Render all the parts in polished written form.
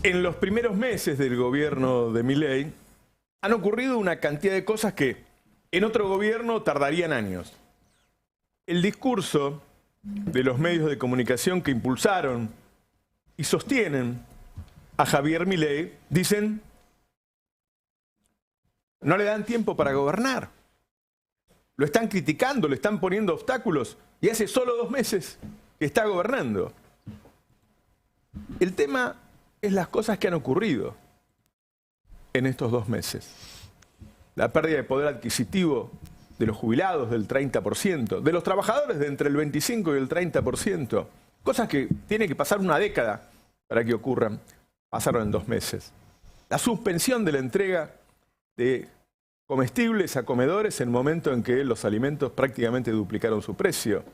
En los primeros meses del gobierno de Milei han ocurrido una cantidad de cosas que en otro gobierno tardarían años. El discurso de los medios de comunicación que impulsaron y sostienen a Javier Milei, dicen, no le dan tiempo para gobernar. Lo están criticando, le están poniendo obstáculos y hace solo 2 meses que está gobernando. El tema es las cosas que han ocurrido en estos 2 meses. La pérdida de poder adquisitivo de los jubilados del 30%, de los trabajadores de entre el 25 y el 30%, cosas que tiene que pasar una década para que ocurran, pasaron en 2 meses. La suspensión de la entrega de comestibles a comedores en el momento en que los alimentos prácticamente duplicaron su precio.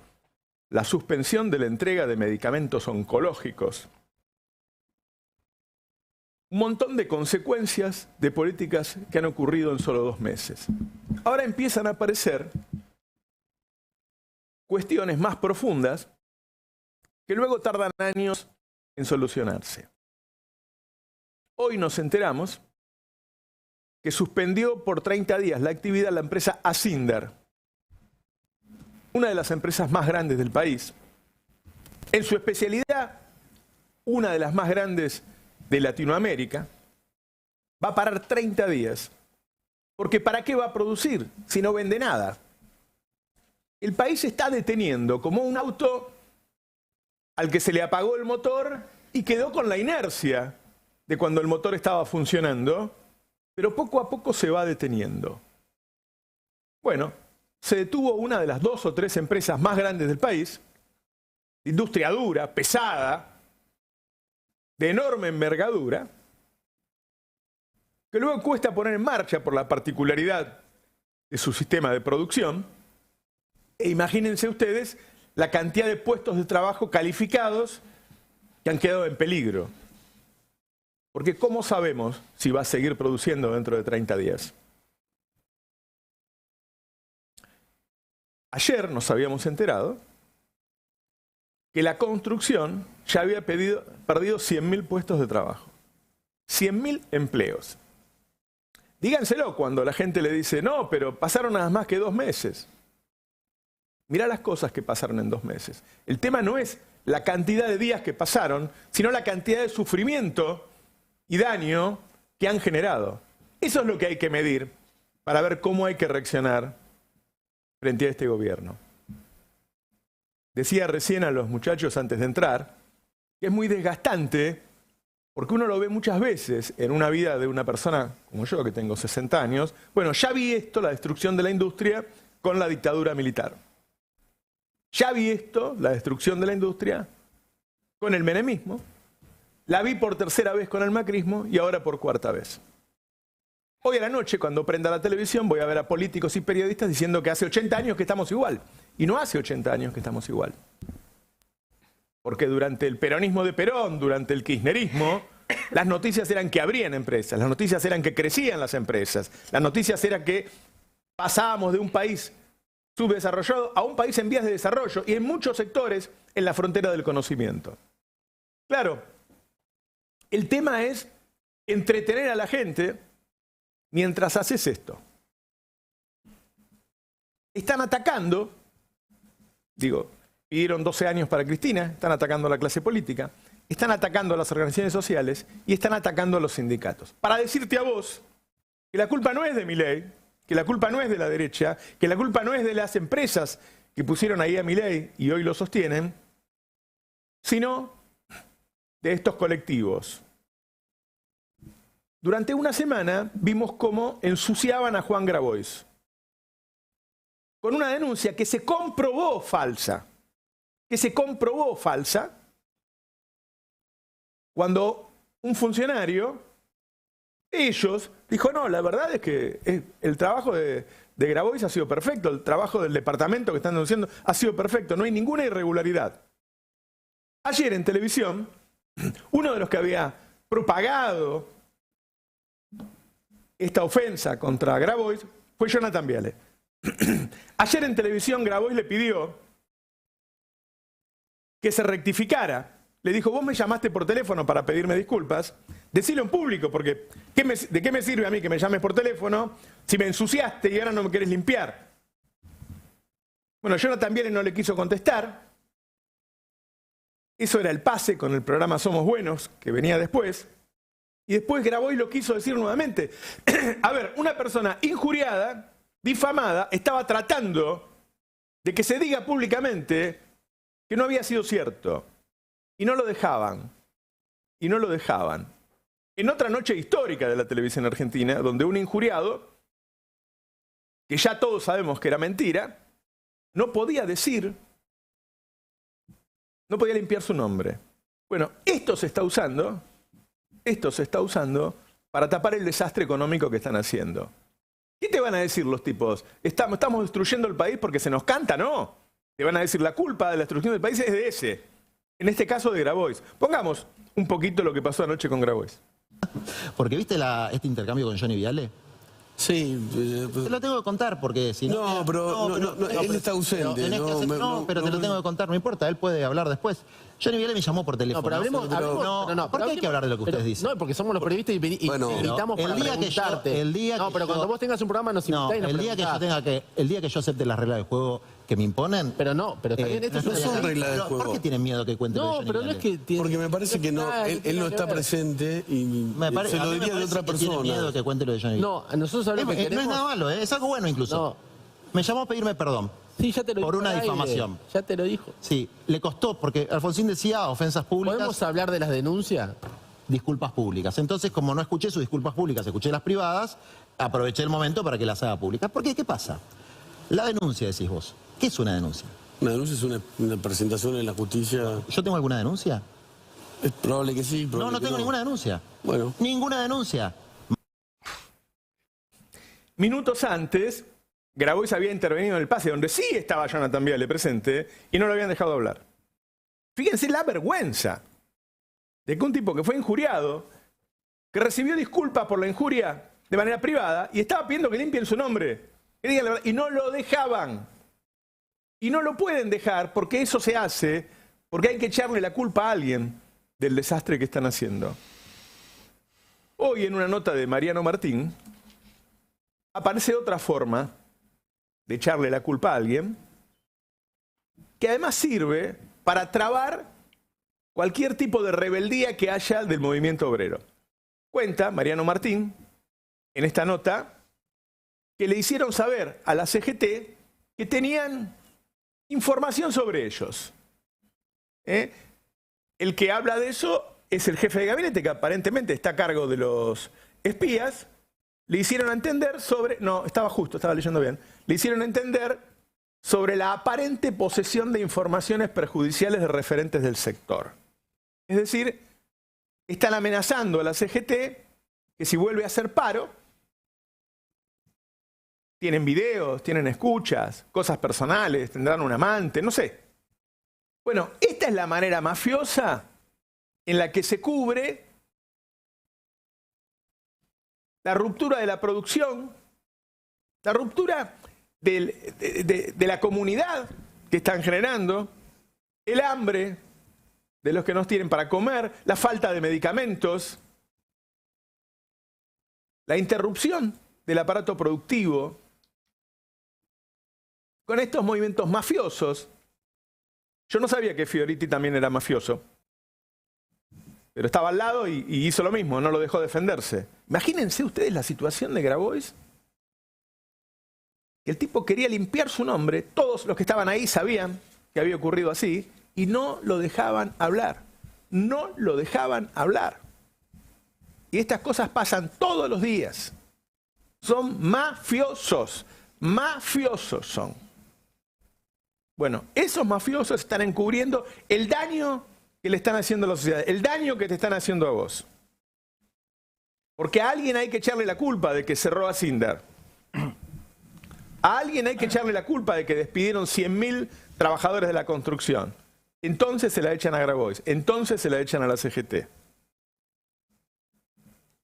La suspensión de la entrega de medicamentos oncológicos. Un montón de consecuencias de políticas que han ocurrido en solo 2 meses. Ahora empiezan a aparecer cuestiones más profundas que luego tardan años en solucionarse. Hoy nos enteramos que suspendió por 30 días la actividad la empresa Asindar, una de las empresas más grandes del país. En su especialidad, una de las más grandes de Latinoamérica, va a parar 30 días. Porque ¿para qué va a producir si no vende nada? El país está deteniendo como un auto al que se le apagó el motor y quedó con la inercia de cuando el motor estaba funcionando, pero poco a poco se va deteniendo. Bueno, se detuvo una de las 2 o 3 empresas más grandes del país, de industria dura, pesada, de enorme envergadura, que luego cuesta poner en marcha por la particularidad de su sistema de producción. E imagínense ustedes la cantidad de puestos de trabajo calificados que han quedado en peligro. Porque ¿cómo sabemos si va a seguir produciendo dentro de 30 días? Ayer nos habíamos enterado que la construcción ya había perdido 100.000 puestos de trabajo. 100.000 empleos. Díganselo cuando la gente le dice, no, pero pasaron nada más que 2 meses. Mirá las cosas que pasaron en 2 meses. El tema no es la cantidad de días que pasaron, sino la cantidad de sufrimiento y daño que han generado. Eso es lo que hay que medir para ver cómo hay que reaccionar frente a este gobierno. Decía recién a los muchachos antes de entrar que es muy desgastante porque uno lo ve muchas veces en una vida de una persona como yo, que tengo 60 años. Bueno, ya vi esto, la destrucción de la industria, con la dictadura militar. Ya vi esto, la destrucción de la industria, con el menemismo. La vi por 3.ª vez con el macrismo y ahora por 4.ª vez. Hoy a la noche, cuando prenda la televisión, voy a ver a políticos y periodistas diciendo que hace 80 años que estamos igual. Y no hace 80 años que estamos igual. Porque durante el peronismo de Perón, durante el kirchnerismo, las noticias eran que abrían empresas, las noticias eran que crecían las empresas, las noticias eran que pasábamos de un país subdesarrollado a un país en vías de desarrollo y en muchos sectores en la frontera del conocimiento. Claro, el tema es entretener a la gente mientras haces esto. Están atacando, pidieron 12 años para Cristina, están atacando a la clase política, están atacando a las organizaciones sociales y están atacando a los sindicatos. Para decirte a vos que la culpa no es de Milei, que la culpa no es de la derecha, que la culpa no es de las empresas que pusieron ahí a Milei y hoy lo sostienen, sino de estos colectivos. Durante una semana vimos cómo ensuciaban a Juan Grabois con una denuncia que se comprobó falsa. Cuando un funcionario de ellos dijo, no, la verdad es que el trabajo de Grabois ha sido perfecto, el trabajo del departamento que están denunciando ha sido perfecto, no hay ninguna irregularidad. Ayer en televisión, uno de los que había propagado esta ofensa contra Grabois fue Jonathan Viale. Ayer en televisión Grabois le pidió que se rectificara. Le dijo, vos me llamaste por teléfono para pedirme disculpas, decilo en público, porque ¿de qué me sirve a mí que me llames por teléfono si me ensuciaste y ahora no me querés limpiar? Bueno, Jonathan Viale no le quiso contestar. Eso era el pase con el programa Somos Buenos, que venía después. Y después Grabois lo quiso decir nuevamente. A ver, una persona injuriada, difamada, estaba tratando de que se diga públicamente que no había sido cierto. Y no lo dejaban. Y no lo dejaban. En otra noche histórica de la televisión argentina, donde un injuriado, que ya todos sabemos que era mentira, no podía decir, no podía limpiar su nombre. Bueno, esto se está usando para tapar el desastre económico que están haciendo. ¿Qué te van a decir los tipos? ¿Estamos destruyendo el país porque se nos canta? No. Te van a decir la culpa de la destrucción del país es de ese. En este caso de Grabois. Pongamos un poquito lo que pasó anoche con Grabois. Porque viste este intercambio con Johnny Viale. Sí. Te lo tengo que contar porque si no... No, pero él está ausente. Pero te lo tengo que contar, no importa, él puede hablar después. Johnny Viale me llamó por teléfono. No, pero hablemos... ¿Por qué hay que hablar de lo que ustedes dicen? No, porque somos los periodistas y bueno, invitamos para preguntarte. Pero cuando vos tengas un programa nos invitáis y nos preguntás. El día que yo acepte las reglas del juego que me imponen... Pero también esto no son reglas del juego. ¿Por qué tienen miedo que cuente lo de Johnny Viale? No, pero no es que... Porque me parece que no, él no está presente y se lo diría de otra persona. ¿Tiene miedo que cuente lo de Johnny Viale? No, nosotros hablamos que no es nada malo, es algo bueno incluso. No. Me llamó a pedirme perdón. Sí, ya te lo por dijo una al aire. difamación. Ya te lo dijo. Sí, le costó, porque Alfonsín decía ofensas públicas. ¿Podemos hablar de las denuncias? Disculpas públicas. Entonces, como no escuché sus disculpas públicas, escuché las privadas, aproveché el momento para que las haga públicas. ¿Por qué? ¿Qué pasa? La denuncia, decís vos. ¿Qué es una denuncia? Una denuncia es una presentación en la justicia. ¿Yo tengo alguna denuncia? Es probable que sí. No tengo ninguna denuncia. Bueno. Ninguna denuncia. Minutos antes, Grabois había intervenido en el pase, donde sí estaba Jonathan Viale presente, y no lo habían dejado hablar. Fíjense la vergüenza de que un tipo que fue injuriado, que recibió disculpas por la injuria de manera privada, y estaba pidiendo que limpien su nombre, que digan la verdad, y no lo dejaban. Y no lo pueden dejar porque eso se hace, porque hay que echarle la culpa a alguien del desastre que están haciendo. Hoy, en una nota de Mariano Martín, aparece otra forma de echarle la culpa a alguien, que además sirve para trabar cualquier tipo de rebeldía que haya del movimiento obrero. Cuenta Mariano Martín, en esta nota, que le hicieron saber a la CGT que tenían información sobre ellos. El que habla de eso es el jefe de gabinete, que aparentemente está a cargo de los espías. Le hicieron entender sobre... No, estaba leyendo bien. Le hicieron entender sobre la aparente posesión de informaciones perjudiciales de referentes del sector. Es decir, están amenazando a la CGT que si vuelve a hacer paro, tienen videos, tienen escuchas, cosas personales, tendrán un amante, no sé. Bueno, esta es la manera mafiosa en la que se cubre la ruptura de la producción, la ruptura de la comunidad que están generando, el hambre de los que no tienen para comer, la falta de medicamentos, la interrupción del aparato productivo. Con estos movimientos mafiosos, yo no sabía que Fioriti también era mafioso, pero estaba al lado y hizo lo mismo, no lo dejó defenderse. Imagínense ustedes la situación de Grabois. El tipo quería limpiar su nombre, todos los que estaban ahí sabían que había ocurrido así, y no lo dejaban hablar. No lo dejaban hablar. Y estas cosas pasan todos los días. Son mafiosos. Mafiosos son. Bueno, esos mafiosos están encubriendo el daño que le están haciendo a la sociedad, el daño que te están haciendo a vos. Porque a alguien hay que echarle la culpa de que cerró a Sindar. A alguien hay que echarle la culpa de que despidieron 100.000 trabajadores de la construcción. Entonces se la echan a Grabois, entonces se la echan a la CGT.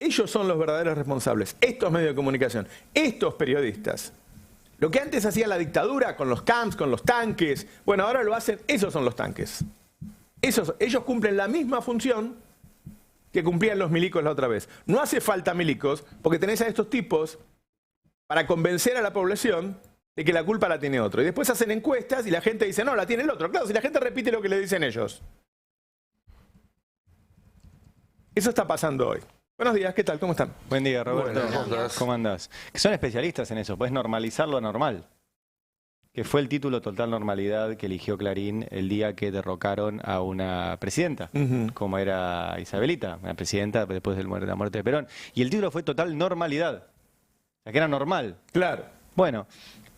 Ellos son los verdaderos responsables, estos medios de comunicación, estos periodistas. Lo que antes hacía la dictadura con los camps, con los tanques, bueno, ahora lo hacen, esos son los tanques. Ellos cumplen la misma función que cumplían los milicos la otra vez. No hace falta milicos porque tenés a estos tipos para convencer a la población de que la culpa la tiene otro. Y después hacen encuestas y la gente dice, no, la tiene el otro. Claro, si la gente repite lo que le dicen ellos. Eso está pasando hoy. Buenos días, ¿qué tal? ¿Cómo están? Buen día, Roberto. Buenas. ¿Cómo andás? Que son especialistas en eso, puedes normalizar lo normal. Que fue el título Total Normalidad que eligió Clarín el día que derrocaron a una presidenta, como era Isabelita, una presidenta después de la muerte de Perón. Y el título fue Total Normalidad. O sea, que era normal. Claro. Bueno,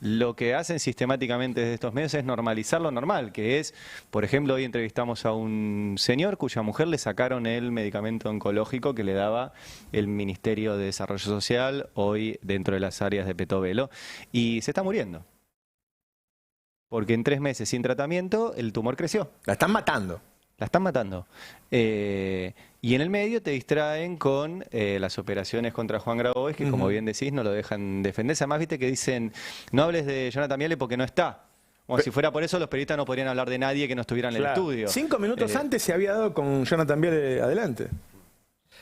lo que hacen sistemáticamente desde estos medios es normalizar lo normal, que es, por ejemplo, hoy entrevistamos a un señor cuya mujer le sacaron el medicamento oncológico que le daba el Ministerio de Desarrollo Social, hoy dentro de las áreas de Petovelo, y se está muriendo. Porque en 3 meses sin tratamiento el tumor creció. La están matando. La están matando. Y en el medio te distraen con las operaciones contra Juan Grabois, que como bien decís, no lo dejan defenderse. Además, viste que dicen, no hables de Jonathan Viale porque no está. Como si fuera por eso, los periodistas no podrían hablar de nadie que no estuviera en el estudio. 5 minutos antes se había dado con Jonathan Viale adelante.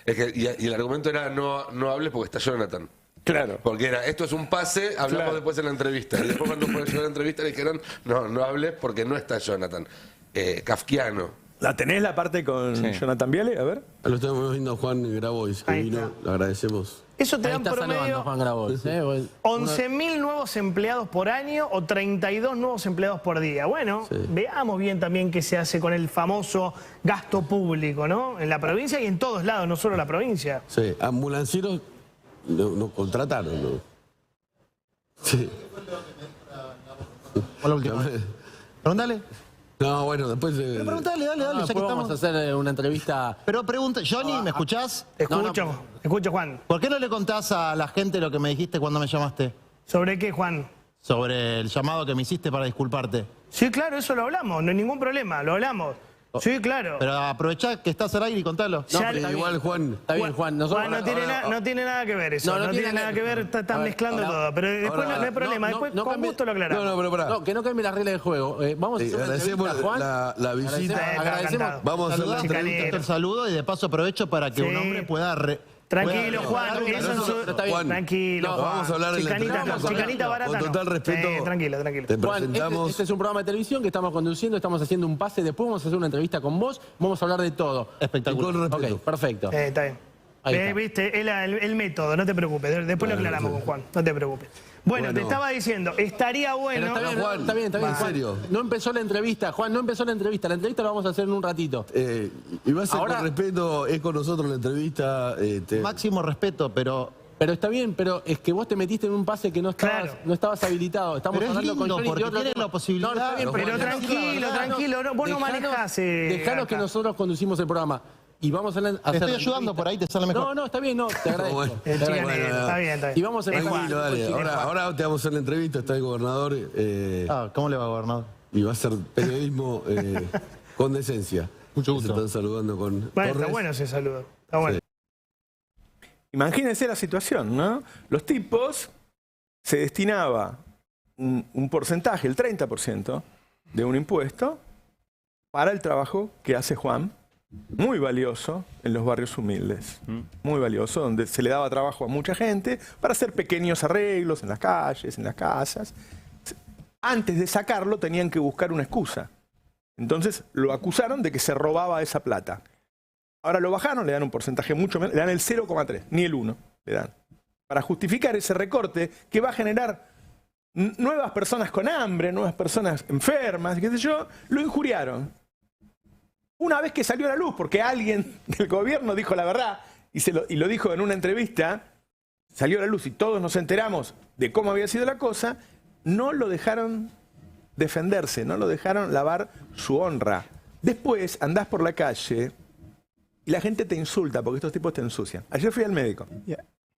Es que, y el argumento era, no hables porque está Jonathan. Claro. Porque era, esto es un pase, hablamos después en la entrevista. Y después cuando fue a la entrevista le dijeron, no hables porque no está Jonathan. Kafkiano. ¿La tenés la parte con Jonathan Viale? A ver. Lo estamos viendo a Juan Grabois, que vino, lo agradecemos. Eso te Ahí dan está saludando promedio Juan Grabois. 11.000 nuevos empleados por año o 32 nuevos empleados por día. Bueno, veamos bien también qué se hace con el famoso gasto público, ¿no? En la provincia y en todos lados, no solo en la provincia. Sí, ambulancieros no contrataron, ¿no? Sí. Por la última. Pregúntale. No, bueno, después... Pero preguntale, dale, ya que Después vamos a hacer una entrevista. Pero pregunta, Johnny, ¿me escuchás? Escucho, Juan. ¿Por qué no le contás a la gente lo que me dijiste cuando me llamaste? ¿Sobre qué, Juan? Sobre el llamado que me hiciste para disculparte. Sí, claro, eso lo hablamos, no hay ningún problema, lo hablamos. Sí, claro. Pero aprovechá que estás al aire y contalo. No, Ya- pero igual, Juan. Está bien, Juan. Nosotros Juan, no tiene nada que ver eso. No tiene nada que ver, están mezclando todo. Pero después no hay problema, después con gusto lo aclaramos. No, pero pará. No, que no cambie las reglas del juego. Vamos a hacer una Agradecemos entrevista, Juan. la visita. Agradecemos. Vamos a hacer la Saludá, entrevista. te saludo y de paso aprovecho para que Sí. un hombre pueda... Tranquilo, pueda Juan, regalar eso una- es su... Pero está bien. Juan, Tranquilo, no, Juan. vamos a hablar en la entrevista. Chicanita barata Con total no. respeto. Tranquilo. Te Juan, presentamos. este es un programa de televisión que estamos conduciendo, estamos haciendo un pase, después vamos a hacer una entrevista con vos, vamos a hablar de todo. Espectacular. Con respeto. Ok, perfecto. Está bien. Ahí está. Viste, el método, no te preocupes. Después lo aclaramos con Juan, no te preocupes. Bueno, te estaba diciendo, estaría Pero bueno... está bien, Juan, está bien, en Juan. serio. No empezó la entrevista, Juan, no empezó la entrevista. La entrevista la vamos a hacer en un ratito. Y va a ser Ahora- con respeto, es con nosotros la entrevista. Máximo respeto, pero... Pero está bien, pero es que vos te metiste en un pase que no estabas habilitado. Estamos Pero es hablando lindo, con Johnny porque de otro tiene tema. la posibilidad. No, está bien, Pero Juan, tranquilo, vos no manejás... Dejanos que nosotros conducimos el programa. Y vamos a hacer... Te estoy ayudando, por ahí te sale mejor. No, está bien, no, te agradezco. Bueno. Te agradezco. Está bien. Y vamos a Tranquilo, dale. Ahora te vamos a hacer la entrevista, está el gobernador ¿Cómo le va, gobernador? y va a ser periodismo con decencia. Mucho gusto. Se están saludando con Bueno, Torres. está bueno ese saludo. Está bueno. Imagínense la situación, ¿no? Los tipos se destinaba un porcentaje, el 30% de un impuesto para el trabajo que hace Juan, muy valioso en los barrios humildes, muy valioso, donde se le daba trabajo a mucha gente para hacer pequeños arreglos en las calles, en las casas. Antes de sacarlo tenían que buscar una excusa. Entonces lo acusaron de que se robaba esa plata. Ahora lo bajaron, le dan un porcentaje mucho menos, le dan el 0,3, ni el 1 le dan. Para justificar ese recorte que va a generar nuevas personas con hambre, nuevas personas enfermas, qué sé yo, lo injuriaron. Una vez que salió a la luz, porque alguien del gobierno dijo la verdad y lo dijo en una entrevista, salió a la luz y todos nos enteramos de cómo había sido la cosa, no lo dejaron defenderse, no lo dejaron lavar su honra. Después andás por la calle y la gente te insulta porque estos tipos te ensucian. Ayer fui al médico. Yo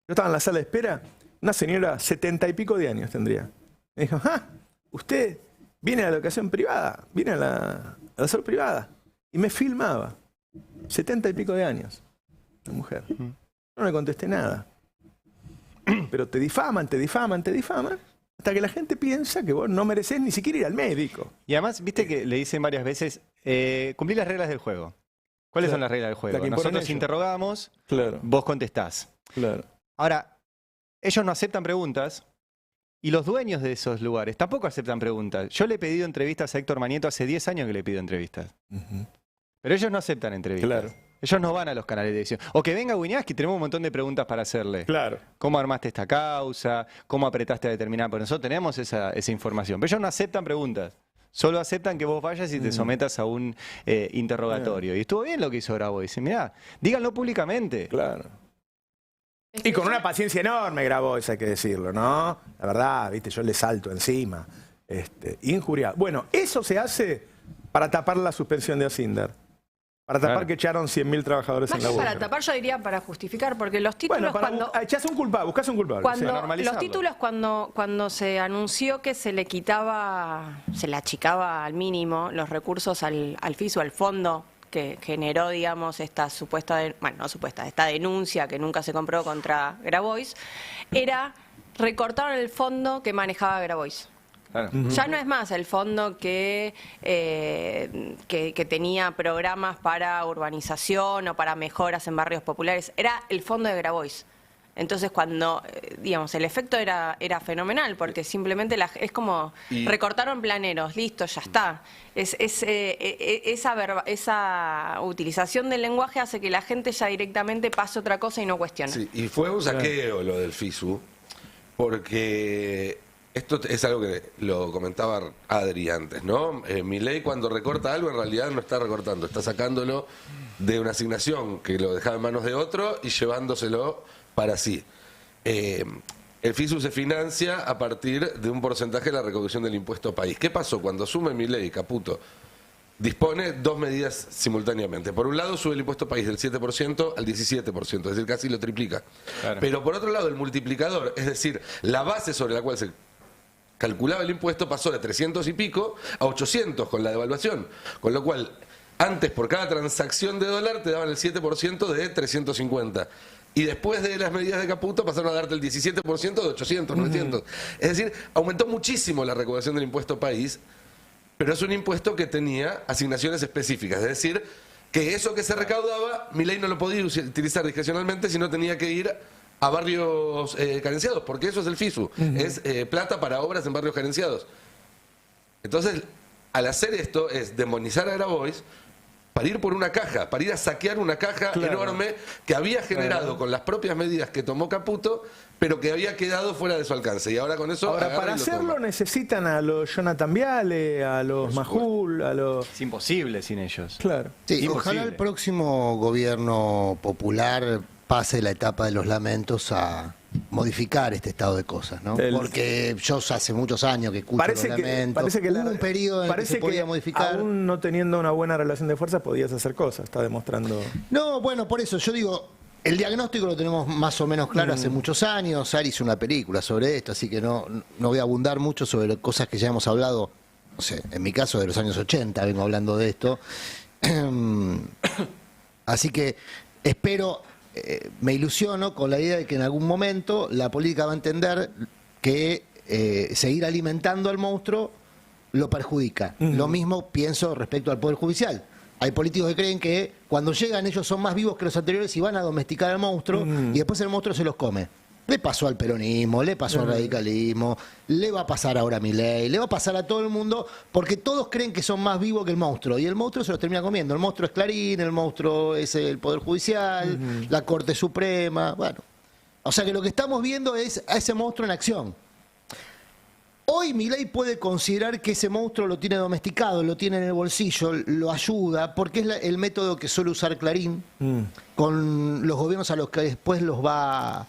estaba en la sala de espera, una señora 70 y pico de años tendría. Me dijo, usted viene a la educación privada, viene a la salud privada. Y me filmaba. 70 y pico de años. La mujer. No le contesté nada. Pero te difaman, hasta que la gente piensa que vos no merecés ni siquiera ir al médico. Y además, viste que le dicen varias veces, cumplí las reglas del juego. ¿Cuáles son las reglas del juego? La que imponen Nosotros ellos. interrogamos, Claro, vos contestás. claro. Ahora, ellos no aceptan preguntas y los dueños de esos lugares tampoco aceptan preguntas. Yo le he pedido entrevistas a Héctor Manieto hace 10 años que le pido entrevistas. Pero ellos no aceptan entrevistas. Claro. Ellos no van a los canales de edición. O que venga Wiñaski, tenemos un montón de preguntas para hacerle. Claro. ¿Cómo armaste esta causa? ¿Cómo apretaste a determinar? Porque nosotros tenemos esa información. Pero ellos no aceptan preguntas. Solo aceptan que vos vayas y te sometas a un interrogatorio. Y estuvo bien lo que hizo Grabois. Dice, mirá, díganlo públicamente. Claro. Y con una paciencia enorme Grabois, hay que decirlo, ¿no? La verdad, viste, yo le salto encima. Injuriado. Bueno, eso se hace para tapar la suspensión de Asindar. Para tapar Claro. que echaron 100.000 trabajadores Más en la que huelga. para tapar, yo diría para justificar, porque los títulos Bueno, cuando... echás un culpable, buscás un culpable. Cuando, sí. normalizarlo. los títulos cuando se anunció que se le quitaba, se le achicaba al mínimo los recursos al FISU, al fondo que generó, digamos, esta esta denuncia que nunca se comprobó contra Grabois, recortaron el fondo que manejaba Grabois. Claro. Ya no es más el fondo que tenía programas para urbanización o para mejoras en barrios populares, era el fondo de Grabois. Entonces cuando, digamos, el efecto era fenomenal, porque simplemente es como recortaron planeros, listo, ya está. Esa utilización del lenguaje hace que la gente ya directamente pase otra cosa y no cuestione. Sí, y fue un saqueo lo del FISU, porque esto es algo que lo comentaba Adri antes, ¿no? Milei cuando recorta algo en realidad no está recortando, está sacándolo de una asignación que lo dejaba en manos de otro y llevándoselo para sí. El FISU se financia a partir de un porcentaje de la recaudación del impuesto país. ¿Qué pasó? Cuando asume Milei, Caputo, dispone dos medidas simultáneamente. Por un lado, sube el impuesto país del 7% al 17%, es decir, casi lo triplica. Claro. Pero por otro lado, el multiplicador, es decir, la base sobre la cual se calculaba el impuesto pasó de 300 y pico a 800 con la devaluación. Con lo cual, antes por cada transacción de dólar te daban el 7% de 350. Y después de las medidas de Caputo pasaron a darte el 17% de 800, 900. Es decir, aumentó muchísimo la recaudación del impuesto país, pero es un impuesto que tenía asignaciones específicas. Es decir, que eso que se recaudaba, Milei no lo podía utilizar discrecionalmente, sino tenía que ir a barrios carenciados, porque eso es el FISU, es plata para obras en barrios carenciados. Entonces, al hacer esto es demonizar a Grabois para ir por una caja, para ir a saquear una caja enorme que había generado con las propias medidas que tomó Caputo, pero que había quedado fuera de su alcance. Y ahora con eso... Ahora, agarra para y lo hacerlo toma. necesitan a los Jonathan Viale, a los Majul, a los... Es imposible sin ellos. Claro. Sí, Imposible. ojalá el próximo gobierno popular pase la etapa de los lamentos a modificar este estado de cosas, ¿no? Porque yo hace muchos años que escucho los lamentos. Parece que hubo un periodo en el que se podía modificar. Aún no teniendo una buena relación de fuerza podías hacer cosas, está demostrando... No, bueno, por eso yo digo, el diagnóstico lo tenemos más o menos claro hace muchos años. Ari hizo una película sobre esto, así que no voy a abundar mucho sobre cosas que ya hemos hablado, no sé, en mi caso de los años 80 vengo hablando de esto. Así que espero, me ilusiono con la idea de que en algún momento la política va a entender que seguir alimentando al monstruo lo perjudica. Lo mismo pienso respecto al Poder Judicial. Hay políticos que creen que cuando llegan ellos son más vivos que los anteriores y van a domesticar al monstruo y después el monstruo se los come. Le pasó al peronismo, le pasó al radicalismo, le va a pasar ahora a Milei, le va a pasar a todo el mundo porque todos creen que son más vivos que el monstruo y el monstruo se los termina comiendo. El monstruo es Clarín, el monstruo es el Poder Judicial, la Corte Suprema, bueno. O sea que lo que estamos viendo es a ese monstruo en acción. Hoy Milei puede considerar que ese monstruo lo tiene domesticado, lo tiene en el bolsillo, lo ayuda, porque es el método que suele usar Clarín con los gobiernos a los que después los va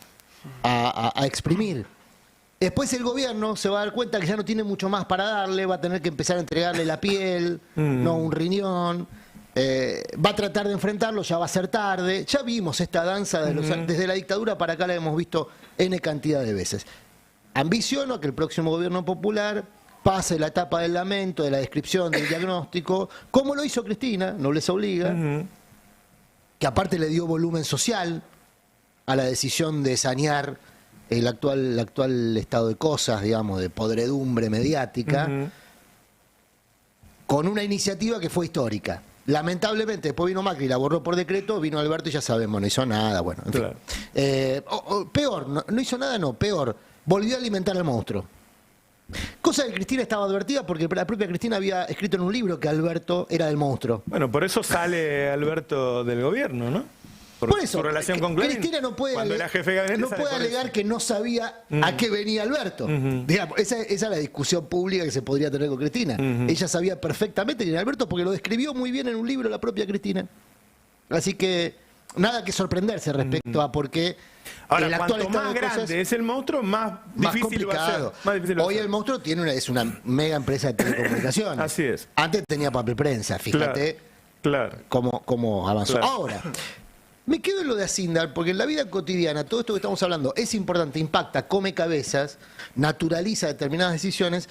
a exprimir. Después el gobierno se va a dar cuenta que ya no tiene mucho más para darle, va a tener que empezar a entregarle la piel, no un riñón, va a tratar de enfrentarlo, ya va a ser tarde. Ya vimos esta danza desde la dictadura para acá, la hemos visto N cantidad de veces. Ambiciono a que el próximo gobierno popular pase la etapa del lamento, de la descripción, del diagnóstico, como lo hizo Cristina, no les obliga, que aparte le dio volumen social a la decisión de sanear el actual estado de cosas, digamos, de podredumbre mediática, con una iniciativa que fue histórica. Lamentablemente, después vino Macri, la borró por decreto, vino Alberto y ya sabemos, no hizo nada, bueno, en Claro. fin. Peor, no hizo nada, no, peor, volvió a alimentar al monstruo. Cosa que Cristina estaba advertida porque la propia Cristina había escrito en un libro que Alberto era del monstruo. Bueno, por eso sale Alberto del gobierno, ¿no? Por eso, su relación con Clarín. Cristina no puede, Cuando era jefe de gabinete, no sale puede por alegar eso. que no sabía a qué venía Alberto. Digamos, esa es la discusión pública que se podría tener con Cristina. Ella sabía perfectamente quién era Alberto porque lo describió muy bien en un libro la propia Cristina. Así que nada que sorprenderse respecto a por qué Ahora, el actual cuanto estado más de cosas grande es el monstruo, más difícil va a ser. complicado. Más difícil va a Hoy ser. el monstruo es una mega empresa de telecomunicaciones. Así es. Antes tenía papel prensa, fíjate. Claro. Cómo avanzó. Claro. Ahora, me quedo en lo de Asindar, porque en la vida cotidiana todo esto que estamos hablando es importante, impacta, come cabezas, naturaliza determinadas decisiones,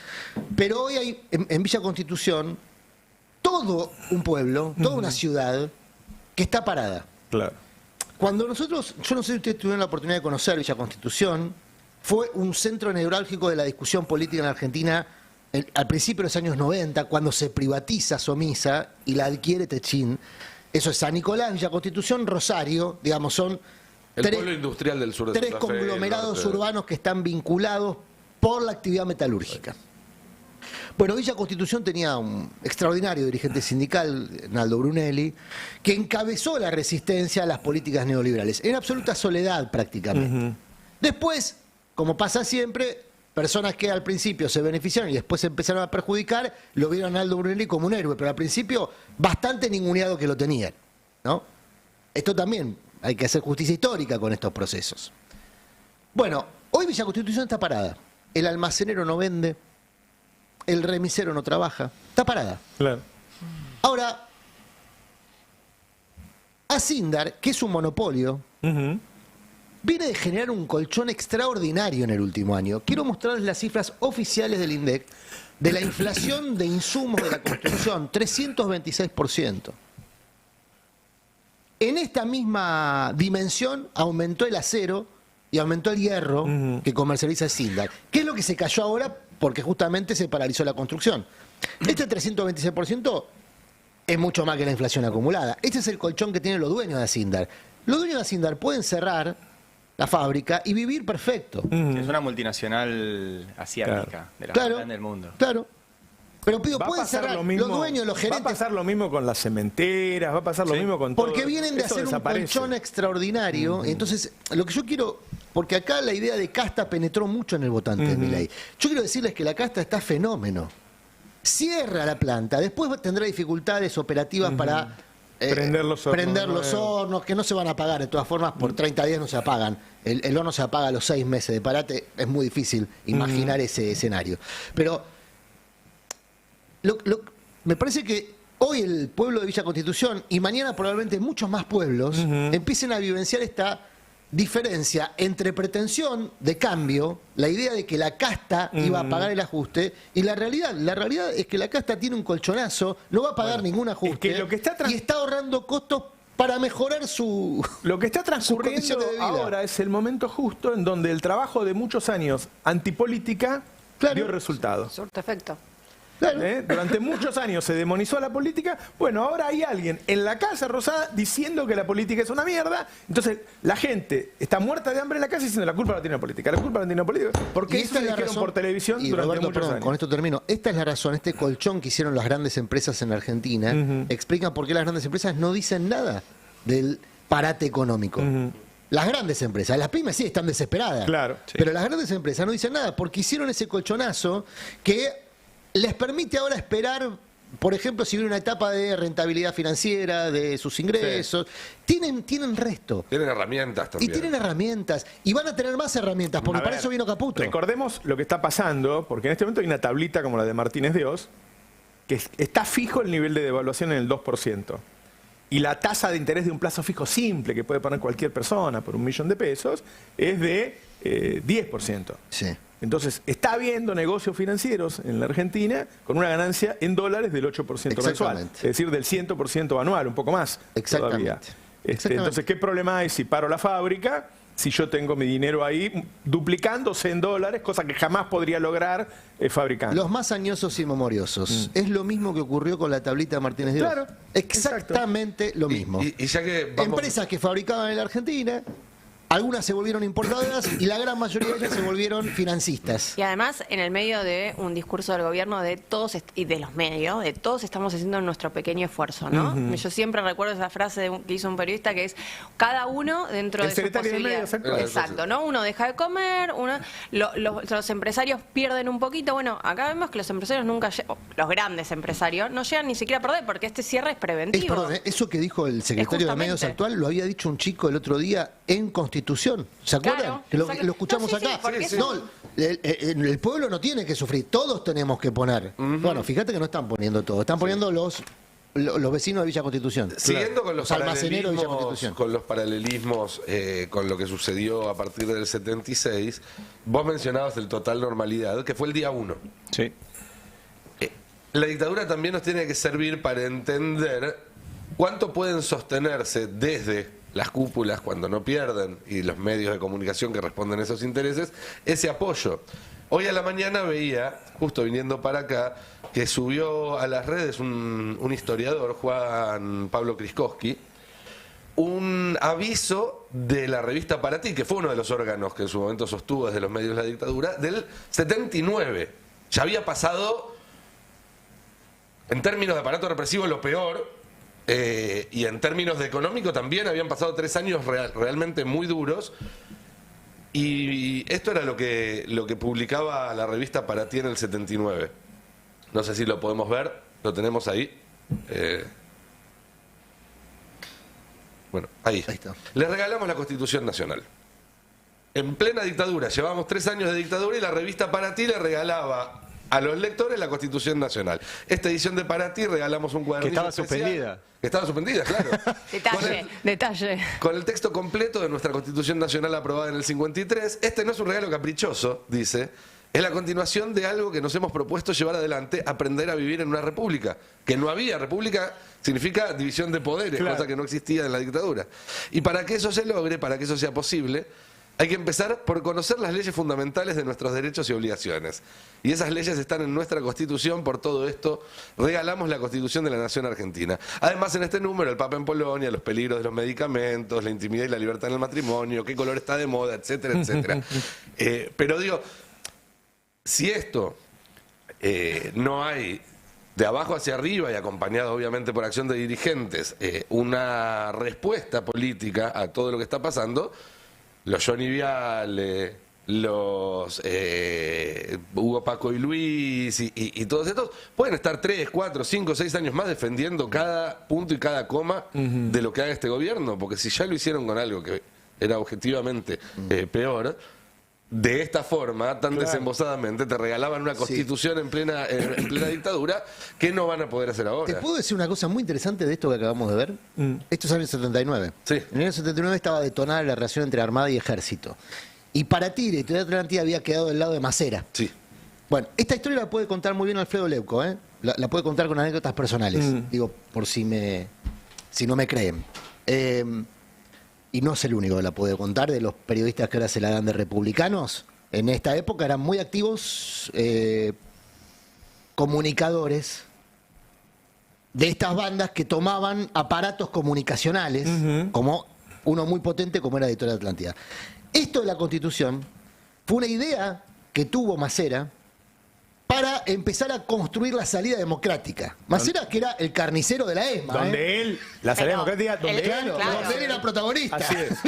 pero hoy hay en Villa Constitución todo un pueblo, toda una ciudad que está parada. Claro. Cuando nosotros, yo no sé si ustedes tuvieron la oportunidad de conocer Villa Constitución, fue un centro neurálgico de la discusión política en Argentina al principio de los años 90, cuando se privatiza Somisa y la adquiere Techín. Eso es San Nicolás, Villa Constitución, Rosario, digamos, son El pueblo industrial del sur de tres Santa Fe, conglomerados el norte. urbanos que están vinculados por la actividad metalúrgica. Bueno, Villa Constitución tenía un extraordinario dirigente sindical, Naldo Brunelli, que encabezó la resistencia a las políticas neoliberales, en absoluta soledad prácticamente. Después, como pasa siempre, personas que al principio se beneficiaron y después se empezaron a perjudicar, lo vieron a Naldo Brunelli como un héroe, pero al principio bastante ninguneado que lo tenían, ¿no? Esto también, hay que hacer justicia histórica con estos procesos. Bueno, hoy Villa Constitución está parada. El almacenero no vende, el remisero no trabaja, está parada. Claro. Ahora, Asindar, que es un monopolio, viene de generar un colchón extraordinario en el último año. Quiero mostrarles las cifras oficiales del INDEC de la inflación de insumos de la construcción, 326%. En esta misma dimensión aumentó el acero y aumentó el hierro que comercializa Asindar. ¿Qué es lo que se cayó ahora? Porque justamente se paralizó la construcción. Este 326% es mucho más que la inflación acumulada. Este es el colchón que tienen los dueños de Asindar. Los dueños de Asindar pueden cerrar la fábrica y vivir perfecto. Es una multinacional asiática, de las más grandes del mundo. Claro. Pero pido, Va a pueden pasar cerrar lo mismo, los dueños, los va a gerentes. pasar lo mismo con las cementeras, va a pasar lo mismo con todo. Porque vienen de Eso hacer un desaparece. colchón extraordinario. Entonces, lo que yo quiero, porque acá la idea de casta penetró mucho en el votante de Milei. Yo quiero decirles que la casta está fenómeno. Cierra la planta, después tendrá dificultades operativas para Prender los hornos, prender los hornos, que no se van a apagar. De todas formas, por 30 días no se apagan. El horno se apaga a los 6 meses de parate. Es muy difícil imaginar ese escenario. Pero me parece que hoy el pueblo de Villa Constitución y mañana probablemente muchos más pueblos empiecen a vivenciar esta diferencia entre pretensión de cambio, la idea de que la casta iba a pagar el ajuste, y la realidad. La realidad es que la casta tiene un colchonazo, no va a pagar ningún ajuste es que lo que está y está ahorrando costos para mejorar su... Lo que está sus transcurriendo condiciones de vida. ahora es el momento justo en donde el trabajo de muchos años antipolítica dio resultados. Surte efecto. Claro. Durante muchos años se demonizó a la política. Bueno, ahora hay alguien en la Casa Rosada diciendo que la política es una mierda. Entonces la gente está muerta de hambre en la casa diciendo la culpa la tiene la política, la culpa la tiene la política. Porque Y eso esta es lo la dijeron razón, por televisión y durante Roberto, muchos perdón, años. con esto termino. Esta es la razón, este colchón que hicieron las grandes empresas en Argentina explica por qué las grandes empresas no dicen nada del parate económico. Las grandes empresas, las pymes sí están desesperadas, Claro, sí. pero las grandes empresas no dicen nada porque hicieron ese colchonazo que les permite ahora esperar, por ejemplo, si viene una etapa de rentabilidad financiera de sus ingresos. Tienen resto. Tienen herramientas Y también. tienen herramientas. Y van a tener más herramientas, porque A para ver, eso vino Caputo. Recordemos lo que está pasando, porque en este momento hay una tablita como la de Martínez de Oz, que está fijo el nivel de devaluación en el 2%. Y la tasa de interés de un plazo fijo simple que puede poner cualquier persona por $1.000.000 es de 10%. Sí. Entonces, está habiendo negocios financieros en la Argentina con una ganancia en dólares del 8% mensual. Exactamente. Es decir, del 100% anual, un poco más Exactamente. todavía. Exactamente. Entonces, ¿qué problema hay si paro la fábrica? si yo tengo mi dinero ahí duplicándose en dólares, cosa que jamás podría lograr fabricando. Los más añosos y memoriosos. Es lo mismo que ocurrió con la tablita de Martínez de Oz. Claro, Exactamente lo mismo. Y ya que vamos... Empresas que fabricaban en la Argentina, algunas se volvieron importadoras y la gran mayoría de ellas se volvieron financistas. Y además, en el medio de un discurso del gobierno de todos y de los medios, de todos estamos haciendo nuestro pequeño esfuerzo, ¿no? Yo siempre recuerdo esa frase que hizo un periodista que es cada uno dentro de sus posibilidades. Exacto, ¿no? Uno deja de comer, los empresarios pierden un poquito. Bueno, acá vemos que los empresarios nunca los grandes empresarios no llegan ni siquiera a perder porque este cierre es preventivo. Perdón, eso que dijo el secretario de Medios actual lo había dicho un chico el otro día en Constitución. ¿Se acuerdan? Claro, que lo escuchamos acá. No, el pueblo no tiene que sufrir, todos tenemos que poner. Bueno, fíjate que no están poniendo todo, están poniendo los vecinos de Villa Constitución. Siguiendo con los almaceneros de Villa Constitución. Con los paralelismos, con lo que sucedió a partir del 76, vos mencionabas el total normalidad, que fue el día 1. Sí. La dictadura también nos tiene que servir para entender cuánto pueden sostenerse desde las cúpulas cuando no pierden y los medios de comunicación que responden a esos intereses, ese apoyo. Hoy a la mañana veía, justo viniendo para acá, que subió a las redes un historiador, Juan Pablo Kriskowski, un aviso de la revista Para Ti, que fue uno de los órganos que en su momento sostuvo desde los medios la dictadura, del 79. Ya había pasado, en términos de aparato represivo, lo peor. Y en términos de económico también habían pasado 3 años realmente muy duros. Y esto era lo que publicaba la revista Para Ti en el 79. No sé si lo podemos ver, lo tenemos ahí. Bueno, ahí está. Les regalamos la Constitución Nacional. En plena dictadura, llevábamos 3 años de dictadura y la revista Para Ti le regalaba a los lectores la Constitución Nacional. Esta edición de Para Ti regalamos un cuadernillo que estaba suspendida. Que estaba suspendida, claro. Detalle. Con el texto completo de nuestra Constitución Nacional aprobada en el 53. Este no es un regalo caprichoso, dice. Es la continuación de algo que nos hemos propuesto llevar adelante, aprender a vivir en una república. Que no había. República significa división de poderes, claro, cosa que no existía en la dictadura. Y para que eso se logre, para que eso sea posible, hay que empezar por conocer las leyes fundamentales de nuestros derechos y obligaciones. Y esas leyes están en nuestra Constitución. Por todo esto, regalamos la Constitución de la Nación Argentina. Además, en este número, el Papa en Polonia, los peligros de los medicamentos, la intimidad y la libertad en el matrimonio, qué color está de moda, etcétera, etcétera. Pero digo, si esto no hay de abajo hacia arriba y acompañado obviamente por acción de dirigentes, una respuesta política a todo lo que está pasando, los Johnny Viale, los Hugo, Paco y Luis y todos estos pueden estar 3, 4, 5, 6 años más defendiendo cada punto y cada coma de lo que haga este gobierno, porque si ya lo hicieron con algo que era objetivamente peor, de esta forma, tan desembosadamente, te regalaban una Constitución en plena dictadura, que no van a poder hacer ahora. ¿Te puedo decir una cosa muy interesante de esto que acabamos de ver? Esto es en el 79. Sí. En el año 79 estaba detonada la relación entre Armada y Ejército. Y para ti, la Editorial Atlántida había quedado del lado de Macera. Sí. Bueno, esta historia la puede contar muy bien Alfredo Leuco, ¿eh? La puede contar con anécdotas personales. Digo, por si no me creen. Y no es el único que la puede contar, de los periodistas que ahora se la dan de republicanos. En esta época eran muy activos comunicadores de estas bandas que tomaban aparatos comunicacionales, como uno muy potente como era Editorial Atlántida. Esto de la Constitución fue una idea que tuvo Macera para empezar a construir la salida democrática. Macera, que era el carnicero de la ESMA. Donde él, la salida democrática, donde él era protagonista. Así es.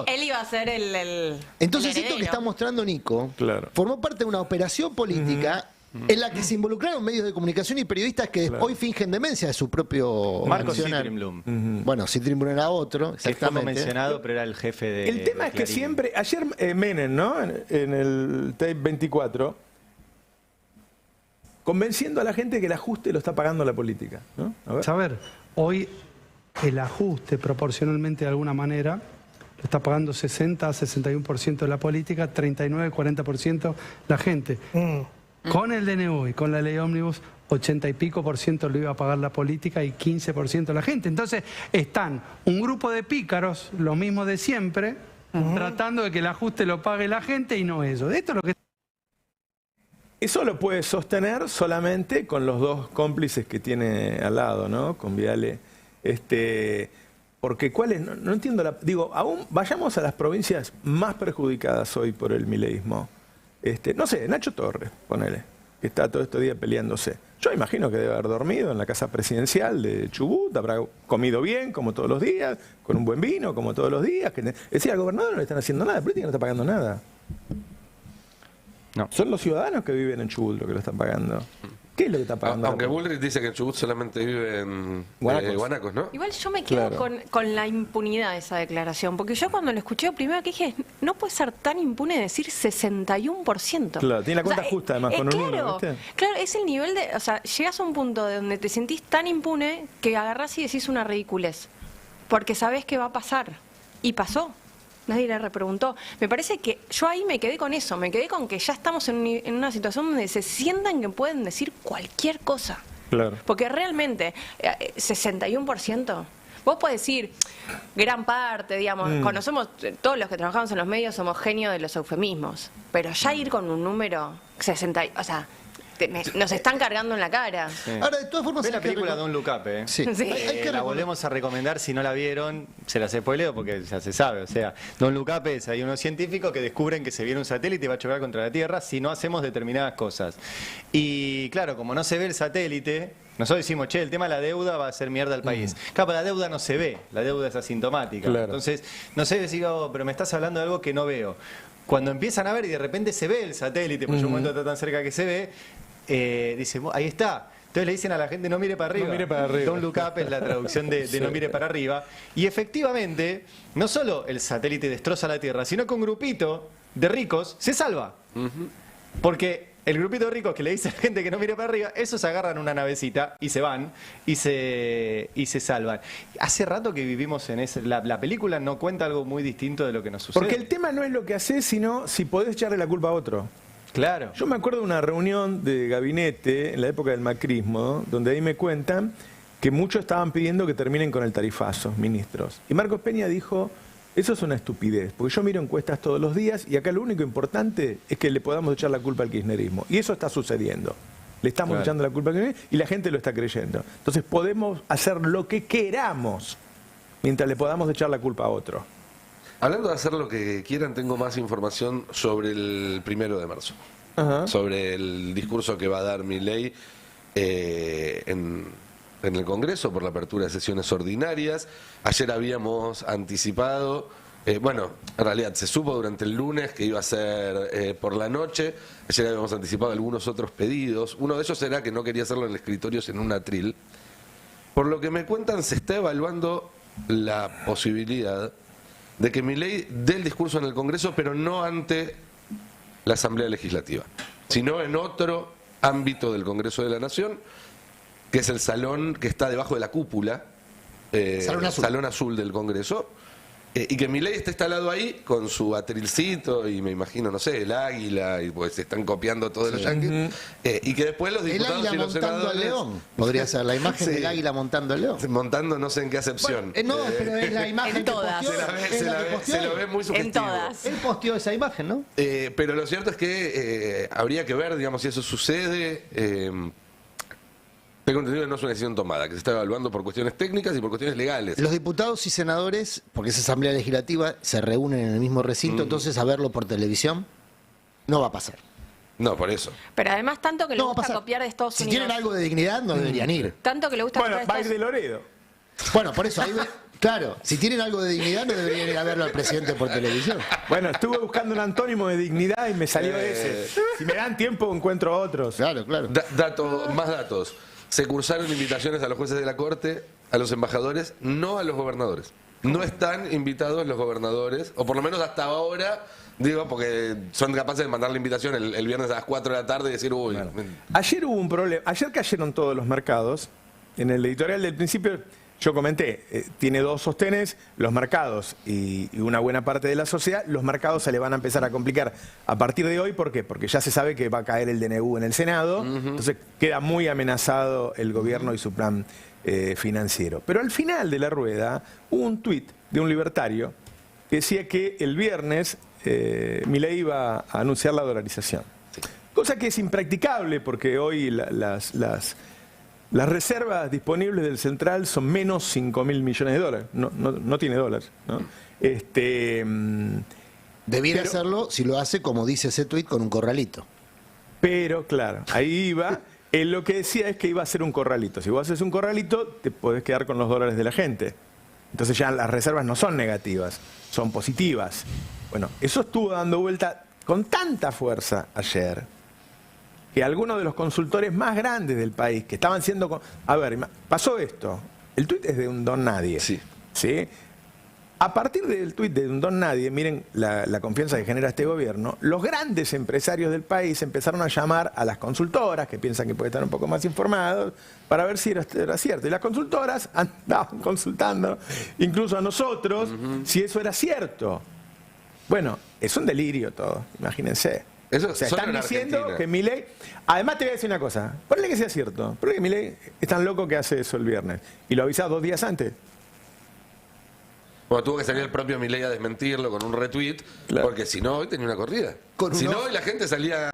Él iba a ser el Entonces, el esto que está mostrando Nico, claro, formó parte de una operación política en la que se involucraron medios de comunicación y periodistas que hoy fingen demencia de su propio Marcos accionar. Citrinblum. Bueno, Citrinblum era otro, Que fue mencionado, pero era el jefe de... El tema es que Clarín. siempre, ayer Menem, ¿no? En el tape 24, convenciendo a la gente que el ajuste lo está pagando la política, ¿no? A ver, hoy el ajuste proporcionalmente de alguna manera lo está pagando 60 a 61% de la política, 39, 40% la gente. Con el DNU y con la ley ómnibus, 80 y pico % lo iba a pagar la política y 15% la gente. Entonces están un grupo de pícaros, lo mismo de siempre, tratando de que el ajuste lo pague la gente y no eso. Esto es lo que... Eso lo puede sostener solamente con los dos cómplices que tiene al lado, ¿no? Con Viale. Porque ¿cuál es? No entiendo. Digo, aún vayamos a las provincias más perjudicadas hoy por el mileísmo. No sé, Nacho Torres, ponele, que está todo este día peleándose. Yo imagino que debe haber dormido en la casa presidencial de Chubut, habrá comido bien, como todos los días, con un buen vino, como todos los días. Es decir, al gobernador no le están haciendo nada, la política no está pagando nada. No. Son los ciudadanos que viven en Chubut los que lo están pagando. ¿Qué es lo que está pagando? Aunque Bullrich dice que en Chubut solamente viven guanacos, ¿no? Igual yo me quedo con la impunidad de esa declaración, porque yo cuando lo escuché primero que dije, no puede ser tan impune decir 61%. Claro, tiene la cuenta justa además con un número, ¿viste? Claro, es el nivel de, o sea, llegas a un punto de donde te sentís tan impune que agarrás y decís una ridiculez, porque sabés que va a pasar, y pasó. Nadie le repreguntó. Me parece que yo ahí me quedé con eso, me quedé con que ya estamos en una situación donde se sientan que pueden decir cualquier cosa. Claro. Porque realmente, 61%, vos podés decir, gran parte, digamos, conocemos, todos los que trabajamos en los medios somos genios de los eufemismos, pero ya ir con un número 60, o sea... nos están cargando en la cara. Sí. Ahora, de todas formas... Ve la película Don't Look Up, ¿eh? Sí. Sí. La volvemos a recomendar, si no la vieron, se las spoileo porque ya se sabe. O sea, Don't Look Up es, hay unos científicos que descubren que se viene un satélite y va a chocar contra la Tierra si no hacemos determinadas cosas. Y claro, como no se ve el satélite, nosotros decimos, che, el tema de la deuda va a hacer mierda al país. Claro, la deuda no se ve, la deuda es asintomática. Claro. Entonces, no sé decir, pero me estás hablando de algo que no veo. Cuando empiezan a ver y de repente se ve el satélite, porque un momento está tan cerca que se ve, dicen, ahí está. Entonces le dicen a la gente, no mire para arriba. No mire para arriba. Don't Look Up es la traducción de no mire para arriba. Y efectivamente, no solo el satélite destroza la Tierra, sino que un grupito de ricos se salva. Porque el grupito de ricos que le dice a la gente que no mire para arriba, esos agarran una navecita y se van y se salvan. Hace rato que vivimos en ese... La película no cuenta algo muy distinto de lo que nos sucede. Porque el tema no es lo que haces, sino si podés echarle la culpa a otro. Claro. Yo me acuerdo de una reunión de gabinete en la época del macrismo, donde ahí me cuentan que muchos estaban pidiendo que terminen con el tarifazo, ministros. Y Marcos Peña dijo, eso es una estupidez, porque yo miro encuestas todos los días y acá lo único importante es que le podamos echar la culpa al kirchnerismo. Y eso está sucediendo. Le estamos echando la culpa al kirchnerismo y la gente lo está creyendo. Entonces podemos hacer lo que queramos mientras le podamos echar la culpa a otro. Hablando de hacer lo que quieran, tengo más información sobre el 1 de marzo. Ajá. Sobre el discurso que va a dar Milei en el Congreso por la apertura de sesiones ordinarias. Ayer habíamos anticipado, bueno, en realidad se supo durante el lunes que iba a ser por la noche. Ayer habíamos anticipado algunos otros pedidos. Uno de ellos era que no quería hacerlo en el escritorio, sino en un atril. Por lo que me cuentan, se está evaluando la posibilidad de que Milei dé el discurso en el Congreso, pero no ante la Asamblea Legislativa, sino en otro ámbito del Congreso de la Nación, que es el salón que está debajo de la cúpula, salón azul del Congreso, y que Milei esté instalado ahí con su atrilcito y me imagino, no sé, el águila, y pues se están copiando todos los yanquis, y que después los diputados y los senadores... al león. Podría ser la imagen del águila montando al león. Montando no sé en qué acepción. Bueno, no, pero es la imagen en todas. Se lo ve muy sugestivo. En todas. Él posteó esa imagen, ¿no? Pero lo cierto es que habría que ver, digamos, si eso sucede. Tengo entendido que no es una decisión tomada, que se está evaluando por cuestiones técnicas y por cuestiones legales. Los diputados y senadores, porque es asamblea legislativa, se reúnen en el mismo recinto, entonces a verlo por televisión no va a pasar. No, por eso. Pero además tanto que le No va a gusta pasar. copiar de Estados Si Unidos. tienen algo de dignidad, no deberían ir. Tanto que le gusta Bueno, copiar va a de ir de Estados Loredo. Bueno, por eso, claro, si tienen algo de dignidad, no deberían ir a verlo al presidente por televisión. Bueno, estuve buscando un antónimo de dignidad y me salió ese. Si me dan tiempo, encuentro otros. Claro, claro. Más datos. Se cursaron invitaciones a los jueces de la Corte, a los embajadores, no a los gobernadores. No están invitados los gobernadores, o por lo menos hasta ahora, digo, porque son capaces de mandar la invitación el viernes a las 4 de la tarde y decir, uy... Bueno. Ayer hubo un problema. Ayer cayeron todos los mercados. En el editorial del principio yo comenté, tiene dos sostenes, los mercados y una buena parte de la sociedad. Los mercados se le van a empezar a complicar a partir de hoy. ¿Por qué? Porque ya se sabe que va a caer el DNU en el Senado. Entonces queda muy amenazado el gobierno y su plan financiero. Pero al final de la rueda hubo un tuit de un libertario que decía que el viernes Milei iba a anunciar la dolarización. Sí. Cosa que es impracticable porque hoy las reservas disponibles del Central son menos 5.000 millones de dólares. No tiene dólares, ¿no? Debiera pero- hacerlo si lo hace, como dice ese tuit, con un corralito. Pero, claro, ahí iba. Él lo que decía es que iba a hacer un corralito. Si vos haces un corralito, te podés quedar con los dólares de la gente. Entonces ya las reservas no son negativas, son positivas. Bueno, eso estuvo dando vuelta con tanta fuerza ayer que algunos de los consultores más grandes del país que estaban siendo... A ver, pasó esto. El tuit es de un don nadie. Sí. ¿Sí? A partir del tuit de un don nadie, miren la confianza que genera este gobierno, los grandes empresarios del país empezaron a llamar a las consultoras, que piensan que pueden estar un poco más informados, para ver si era cierto. Y las consultoras andaban consultando, incluso a nosotros, si eso era cierto. Bueno, es un delirio todo, imagínense. Eso O sea, solo están en diciendo Argentina. que Milei... Además te voy a decir una cosa, ponle que sea cierto, ponle que Milei es tan loco que hace eso el viernes, y lo avisa 2 días antes. Bueno, tuvo que salir el propio Milei a desmentirlo con un retweet, Claro. porque si no, hoy tenía una corrida. Con Si un no, off. hoy la gente salía...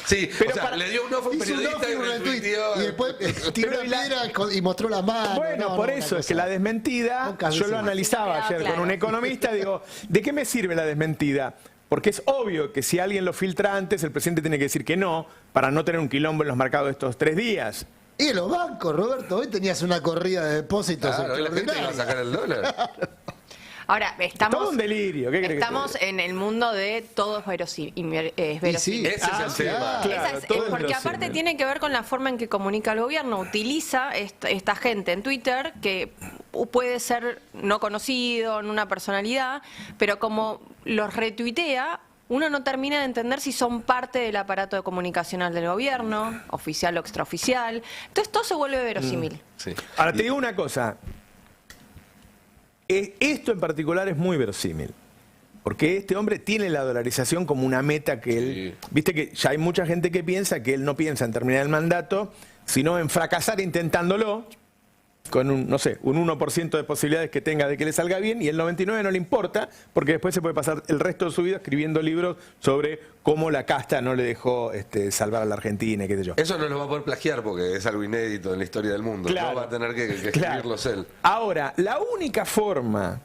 Sí, Pero o sea, le dio un off a un Hizo un periodista off y y un retweet, retuiteó. y después tiró Pero la y la- piedra y mostró la mano. Bueno, No, por no, eso una es que cosa. la desmentida, Pocas yo veces lo más. analizaba Sí, ayer claro. con un economista, digo, ¿de qué me sirve la desmentida? Porque es obvio que si alguien lo filtra antes, el presidente tiene que decir que no, para no tener un quilombo en los mercados estos 3 días. Y en los bancos, Roberto, hoy tenías una corrida de depósitos Claro, hoy la gente iba a sacar el dólar. Ahora, Todo estamos, un delirio, ¿qué crees que te estamos diga? en el mundo de todo es verosímil. sí. Ese es el tema. claro. Esa es- todo es porque verosímil. aparte tiene que ver con la forma en que comunica el gobierno. Utiliza esta gente en Twitter que puede ser no conocido, en una personalidad, pero como los retuitea, uno no termina de entender si son parte del aparato de comunicacional del gobierno, oficial o extraoficial. Entonces todo se vuelve verosímil. Sí. Ahora te digo una cosa, esto en particular es muy verosímil. Porque este hombre tiene la dolarización como una meta que él... Viste que ya hay mucha gente que piensa que él no piensa en terminar el mandato, sino en fracasar intentándolo, con un, no sé, un 1% de posibilidades que tenga de que le salga bien, y el 99% no le importa, porque después se puede pasar el resto de su vida escribiendo libros sobre cómo la casta no le dejó salvar a la Argentina y qué sé yo. Eso no lo va a poder plagiar porque es algo inédito en la historia del mundo. Claro. No va a tener que Claro. escribirlos él. Ahora, la única forma,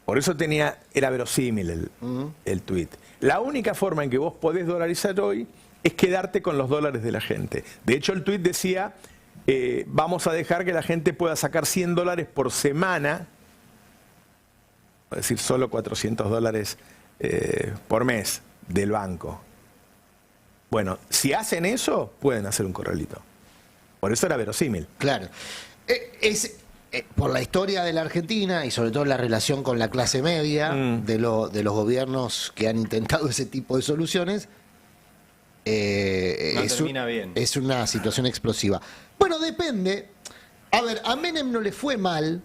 por eso era verosímil el tuit, la única forma en que vos podés dolarizar hoy es quedarte con los dólares de la gente. De hecho, el tuit decía, vamos a dejar que la gente pueda sacar $100 por semana, es decir, solo $400 por mes del banco. Bueno, si hacen eso, pueden hacer un corralito. Por eso era verosímil. Claro. Por la historia de la Argentina y sobre todo la relación con la clase media de los gobiernos que han intentado ese tipo de soluciones, No termina bien. es una situación explosiva. Bueno, depende. A ver, a Menem no le fue mal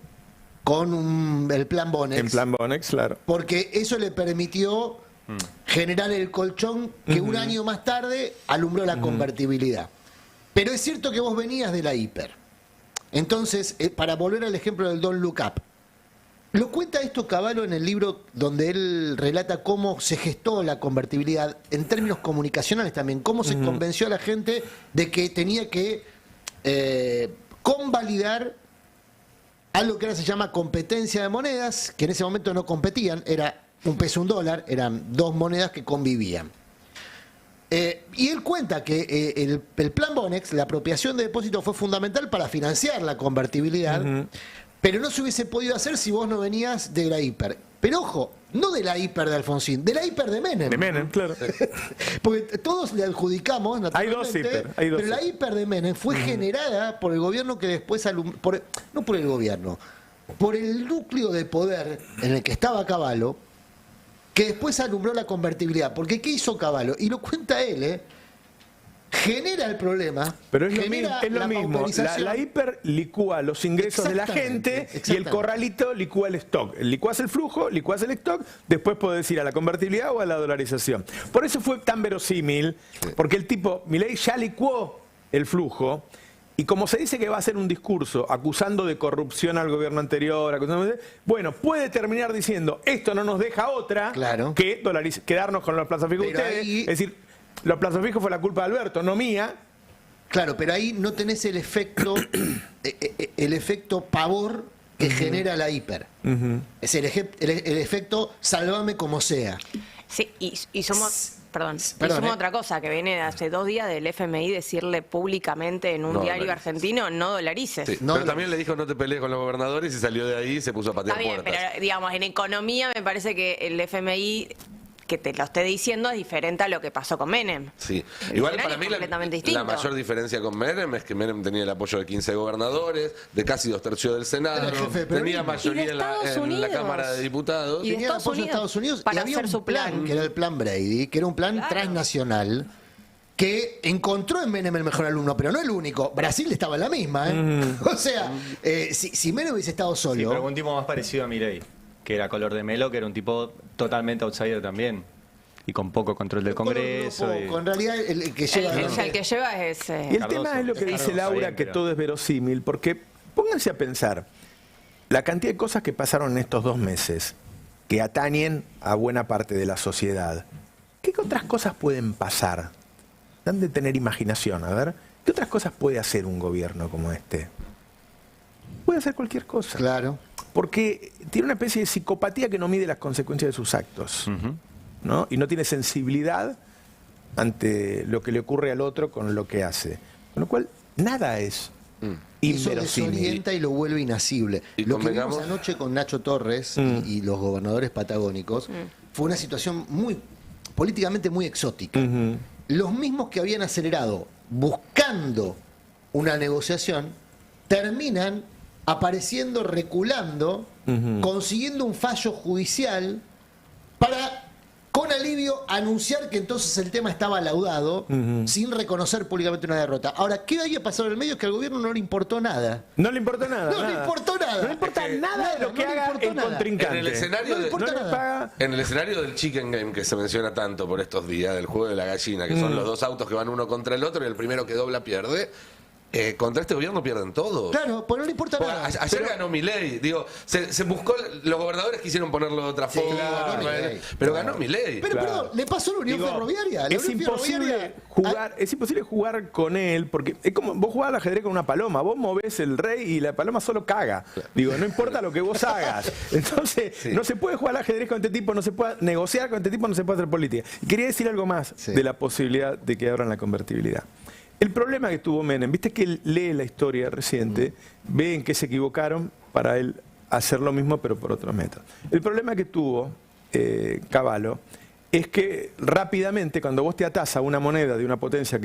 con el plan Bonex. En plan Bonex, claro. Porque eso le permitió generar el colchón que un año más tarde alumbró la convertibilidad. Pero es cierto que vos venías de la hiper. Entonces, para volver al ejemplo del Don't Look Up, lo cuenta esto Cavallo en el libro donde él relata cómo se gestó la convertibilidad en términos comunicacionales también, cómo se convenció a la gente de que tenía que convalidar algo que ahora se llama competencia de monedas, que en ese momento no competían, era un peso, un dólar, eran dos monedas que convivían. Y él cuenta que el plan Bonex, la apropiación de depósitos, fue fundamental para financiar la convertibilidad, pero no se hubiese podido hacer si vos no venías de la hiper. Pero ojo, no de la hiper de Alfonsín, de la hiper de Menem. De Menem, claro. Porque todos le adjudicamos, naturalmente, Hay dos hiper, hay dos pero la hiper de Menem fue generada por el gobierno que después no por el gobierno, por el núcleo de poder en el que estaba Cavallo, que después alumbró la convertibilidad. Porque ¿qué hizo Cavallo? Y lo cuenta él, genera el problema. Pero es lo genera mismo, es lo la mismo. pauperización. La hiper licúa los ingresos de la gente y el Exactamente. corralito licúa el stock. Licuás el flujo, licuás el stock, después podés ir a la convertibilidad o a la dolarización. Por eso fue tan verosímil, porque el tipo, Milei ya licuó el flujo Y como se dice que va a hacer un discurso acusando de corrupción al gobierno anterior, bueno, puede terminar diciendo, esto no nos deja otra que quedarnos con los plazos fijos ustedes. Es decir, los plazos fijos fue la culpa de Alberto, no mía. Claro, pero ahí no tenés el efecto pavor que genera la hiper. Es el efecto sálvame como sea. Sí, y somos... Perdón, somos otra cosa, que viene de hace 2 días del FMI decirle públicamente en un diario argentino, no dolarices. Sí, pero también le dijo no te pelees con los gobernadores y salió de ahí y se puso a patear puertas. Pero digamos, en economía me parece que el FMI, que te lo esté diciendo, es diferente a lo que pasó con Menem. Sí, igual para mí la mayor diferencia con Menem es que Menem tenía el apoyo de 15 gobernadores, de casi 2/3 del Senado, tenía mayoría en la Cámara de Diputados. Y tenía el apoyo de Estados Unidos y había un plan, que era el plan Brady, que era un plan transnacional, que encontró en Menem el mejor alumno, pero no el único. Brasil estaba en la misma, O sea, si Menem hubiese estado solo... Sí, pero un tipo más parecido a Milei, que era color de Melo, que era un tipo totalmente outsider también. Y con poco control del Congreso. En realidad el que lleva... El que lleva es... Y el tema es lo que dice Laura, que todo es verosímil, porque pónganse a pensar la cantidad de cosas que pasaron en estos 2 meses, que atañen a buena parte de la sociedad. ¿Qué otras cosas pueden pasar? Dan de tener imaginación, a ver. ¿Qué otras cosas puede hacer un gobierno como este? Puede hacer cualquier cosa. Claro. Porque tiene una especie de psicopatía que no mide las consecuencias de sus actos, ¿no? Y no tiene sensibilidad ante lo que le ocurre al otro con lo que hace. Con lo cual, nada es inverosímil. Eso desorienta y lo vuelve inasible. Lo que vimos anoche con Nacho Torres y los gobernadores patagónicos fue una situación políticamente muy exótica. Los mismos que habían acelerado buscando una negociación terminan apareciendo, reculando, consiguiendo un fallo judicial para, con alivio, anunciar que entonces el tema estaba laudado, sin reconocer públicamente una derrota. Ahora, ¿qué había pasado en el medio? Es que al gobierno no le importó nada. No le importó nada. No le importó nada. No le importa nada de lo que haga el contrincante. En el escenario del chicken game que se menciona tanto por estos días, del juego de la gallina, que son los 2 autos que van uno contra el otro y el primero que dobla pierde. Contra este gobierno pierden todos. Claro, pues no le importa nada. Ayer ganó Milei. Digo, se buscó, los gobernadores quisieron ponerlo de otra forma. Pero ganó Milei. Pero perdón, le pasó a la Unión Ferroviaria. Es imposible jugar con él, porque es como vos jugás al ajedrez con una paloma. Vos movés el rey y la paloma solo caga. Digo, no importa lo que vos hagas. Entonces, no se puede jugar al ajedrez con este tipo, no se puede negociar con este tipo, no se puede hacer política. Y quería decir algo más de la posibilidad de que abran la convertibilidad. El problema que tuvo Menem, viste que él lee la historia reciente, ve en qué se equivocaron para él hacer lo mismo pero por otros métodos. El problema que tuvo Cavallo es que rápidamente cuando vos te atás a una moneda de una potencia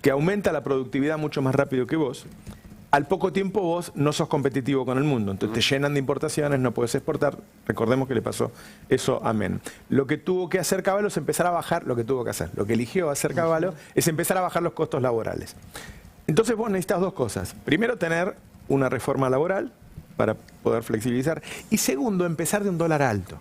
que aumenta la productividad mucho más rápido que vos, al poco tiempo vos no sos competitivo con el mundo, entonces te llenan de importaciones, no puedes exportar. Recordemos que le pasó eso a Menem. Lo que tuvo que hacer Cavallo es empezar a bajar, lo que eligió hacer Cavallo es empezar a bajar los costos laborales. Entonces vos necesitas 2 cosas. Primero, tener una reforma laboral para poder flexibilizar. Y segundo, empezar de un dólar alto.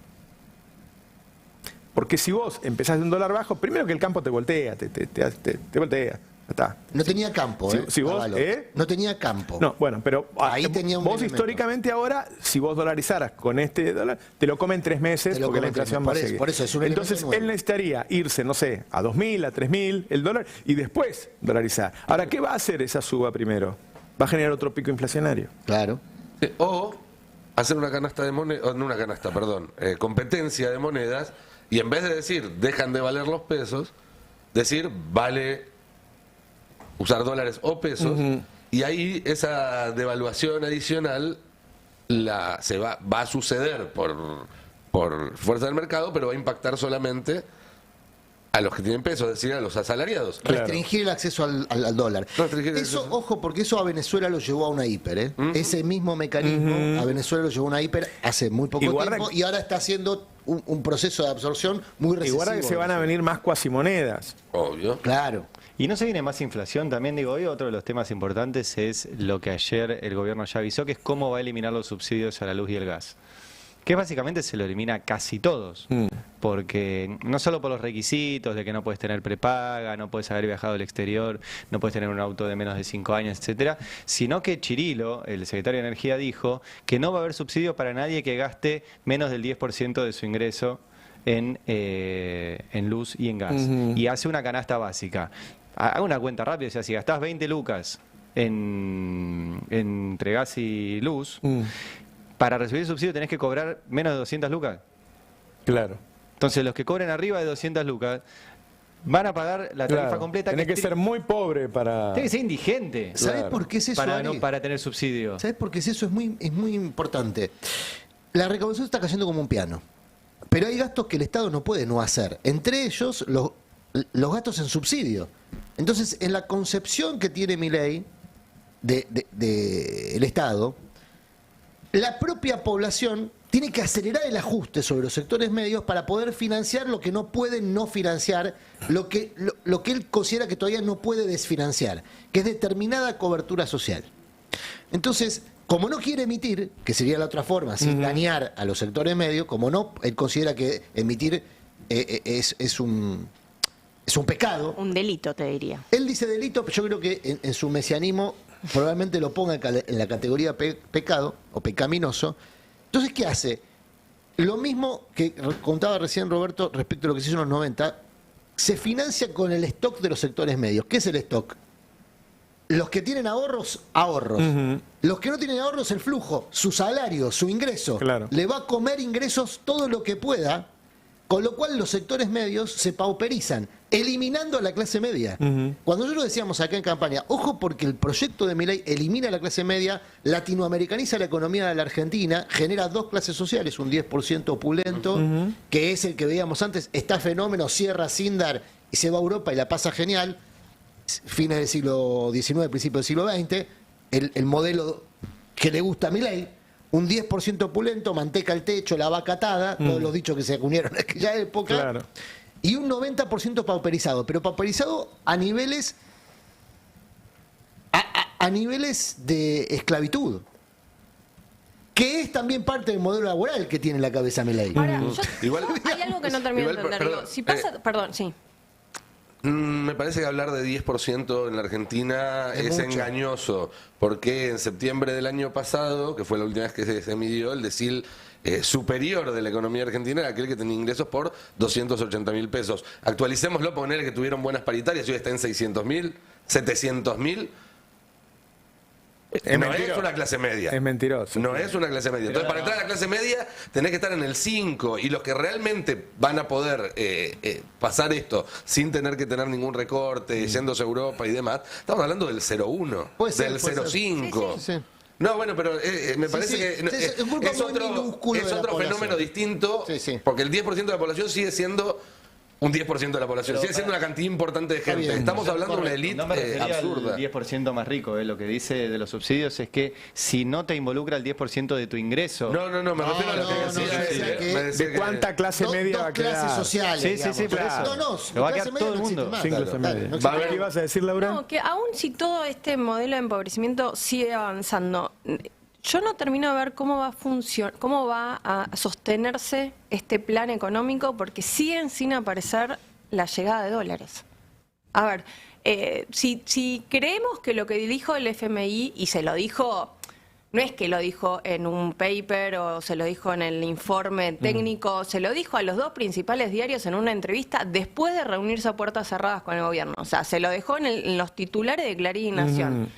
Porque si vos empezás de un dólar bajo, primero que el campo te voltea, te voltea. Está. No tenía campo, si vos, no tenía campo. No, bueno, pero ahí tenía un vos elemento. Históricamente ahora, si vos dolarizaras con este dólar, te lo comen 3 meses porque la inflación va a seguir. Por eso es un Entonces él necesitaría irse, no sé, a 2.000, a 3.000 el dólar y después dolarizar. Ahora, ¿qué va a hacer esa suba primero? Va a generar otro pico inflacionario. Claro. O hacer una canasta de monedas, no una canasta, perdón, competencia de monedas y en vez de decir dejan de valer los pesos, decir vale usar dólares o pesos, y ahí esa devaluación adicional va a suceder por fuerza del mercado, pero va a impactar solamente a los que tienen pesos, es decir, a los asalariados. Restringir el acceso al dólar. Eso, ojo, porque eso a Venezuela lo llevó a una hiper. Ese mismo mecanismo a Venezuela lo llevó a una hiper hace muy poco tiempo y ahora está haciendo un proceso de absorción muy recesivo. Y guarda que se van a venir más cuasimonedas. Obvio. Claro. Y no se viene más inflación también, digo, hoy otro de los temas importantes es lo que ayer el gobierno ya avisó, que es cómo va a eliminar los subsidios a la luz y el gas. que básicamente se lo elimina a casi todos. Porque no solo por los requisitos de que no puedes tener prepaga, no puedes haber viajado al exterior, no puedes tener un auto de menos de 5 años, etcétera, sino que Chirilo, el secretario de Energía, dijo que no va a haber subsidio para nadie que gaste menos del 10% de su ingreso en luz y en gas. Y hace una canasta básica. Haga una cuenta rápida, o sea, si gastás 20 lucas entre gas y luz, para recibir el subsidio tenés que cobrar menos de 200 lucas. Claro. Entonces, los que cobren arriba de 200 lucas van a pagar la tarifa completa. Tenés que ser muy pobre para... Tiene que ser indigente. ¿Sabés por qué es eso, Ari? para tener subsidio. ¿Sabés por qué es eso? Es muy importante. La recaudación está cayendo como un piano. Pero hay gastos que el Estado no puede no hacer. Entre ellos, los gastos en subsidio. Entonces, en la concepción que tiene Milei del Estado, la propia población tiene que acelerar el ajuste sobre los sectores medios para poder financiar lo que no pueden no financiar, lo que él considera que todavía no puede desfinanciar, que es determinada cobertura social. Entonces, como no quiere emitir, que sería la otra forma, sin dañar a los sectores medios, como no, él considera que emitir es un pecado. Un delito, te diría. Él dice delito, pero yo creo que en su mesianismo probablemente lo ponga en la categoría pecado o pecaminoso. Entonces, ¿qué hace? Lo mismo que contaba recién Roberto respecto a lo que se hizo en los 90, se financia con el stock de los sectores medios. ¿Qué es el stock? Los que tienen ahorros, ahorros. Los que no tienen ahorros, el flujo, su salario, su ingreso. Claro. Le va a comer ingresos todo lo que pueda, con lo cual los sectores medios se pauperizan, eliminando a la clase media. Cuando nosotros decíamos acá en campaña, ojo porque el proyecto de Milei elimina a la clase media, latinoamericaniza la economía de la Argentina, genera dos clases sociales, un 10% opulento, que es el que veíamos antes, está fenómeno, cierra Sindar y se va a Europa y la pasa genial, fines del siglo XIX, principios del siglo XX, el modelo que le gusta a Milei, un 10% opulento, manteca al techo, la vaca atada, todos los dichos que se acuñaron en aquella época, Claro. y un 90% pauperizado, pero pauperizado a niveles a niveles de esclavitud, que es también parte del modelo laboral que tiene en la cabeza Milei. Ahora, yo, Igual- hay algo que no termino de entender. perdón, Digo, si pasa, perdón, sí. Me parece que hablar de 10% en la Argentina es mucho. engañoso, porque en septiembre del año pasado, que fue la última vez que se midió, el decil superior de la economía argentina era aquel que tenía ingresos por 280.000 pesos. Actualicémoslo, ponerle que tuvieron buenas paritarias, hoy está en 600.000, 700.000. Es no mentiroso. es una clase media. Es mentiroso. No es una clase media. Entonces, para entrar a la clase media, tenés que estar en el 5. Y los que realmente van a poder pasar esto sin tener que tener ningún recorte, yéndose a Europa y demás, estamos hablando del 0,1, Puede ser, del puede ser. 0,5. Sí, sí. No, bueno, pero me parece sí. que Es un grupo es muy minúsculo de la otro población. fenómeno distinto, Sí, sí. porque el 10% de la población sigue siendo un 10% de la población, sigue siendo una cantidad importante de gente. bien. Estamos hablando de una élite No me refería absurda. al 10% más rico. Lo que dice de los subsidios es que si no te involucra el 10% de tu ingreso... No, me refiero a lo que no, decía no, él, decía que- me decía ¿De que- cuánta clase media va a clases quedar? sociales. Sí, sí, sí, por digamos. eso. No, Pero va a clase quedar media todo el no existe mundo. más. Sin Claro, clase claro, media. no Va a existe. haber- ¿Qué ibas a decir, Laura? No, que aún si todo este modelo de empobrecimiento sigue avanzando, yo no termino de ver cómo va a funcionar, cómo va a sostenerse este plan económico, porque siguen sin aparecer la llegada de dólares. A ver, si creemos que lo que dijo el FMI, y se lo dijo, no es que lo dijo en un paper o se lo dijo en el informe técnico, se lo dijo a los dos principales diarios en una entrevista después de reunirse a puertas cerradas con el gobierno. O sea, se lo dejó en los titulares de Clarín y Nación.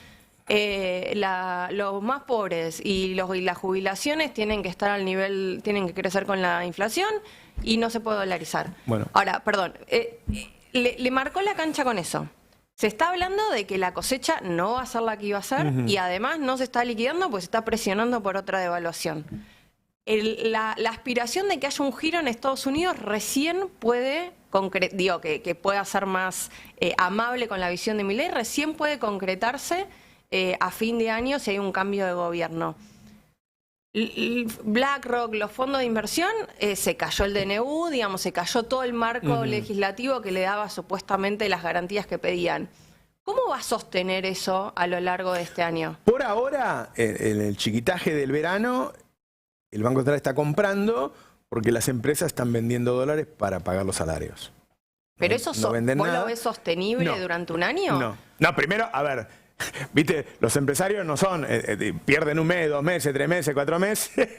Los más pobres y las jubilaciones tienen que estar al nivel, tienen que crecer con la inflación y no se puede dolarizar. Bueno. Ahora, perdón, le marcó la cancha con eso. Se está hablando de que la cosecha no va a ser la que iba a ser y además no se está liquidando pues se está presionando por otra devaluación. La aspiración de que haya un giro en Estados Unidos recién puede, que pueda ser más amable con la visión de Milei, recién puede concretarse a fin de año si hay un cambio de gobierno. BlackRock, los fondos de inversión, se cayó el DNU, digamos, se cayó todo el marco legislativo que le daba supuestamente las garantías que pedían. ¿Cómo va a sostener eso a lo largo de este año? Por ahora, en el chiquitaje del verano, el Banco Central está comprando porque las empresas están vendiendo dólares para pagar los salarios. ¿Pero eso no venden vos nada. lo ves sostenible No. durante un año? No, primero, a ver, viste, los empresarios no son, pierden un mes, 2 meses, 3 meses, 4 meses,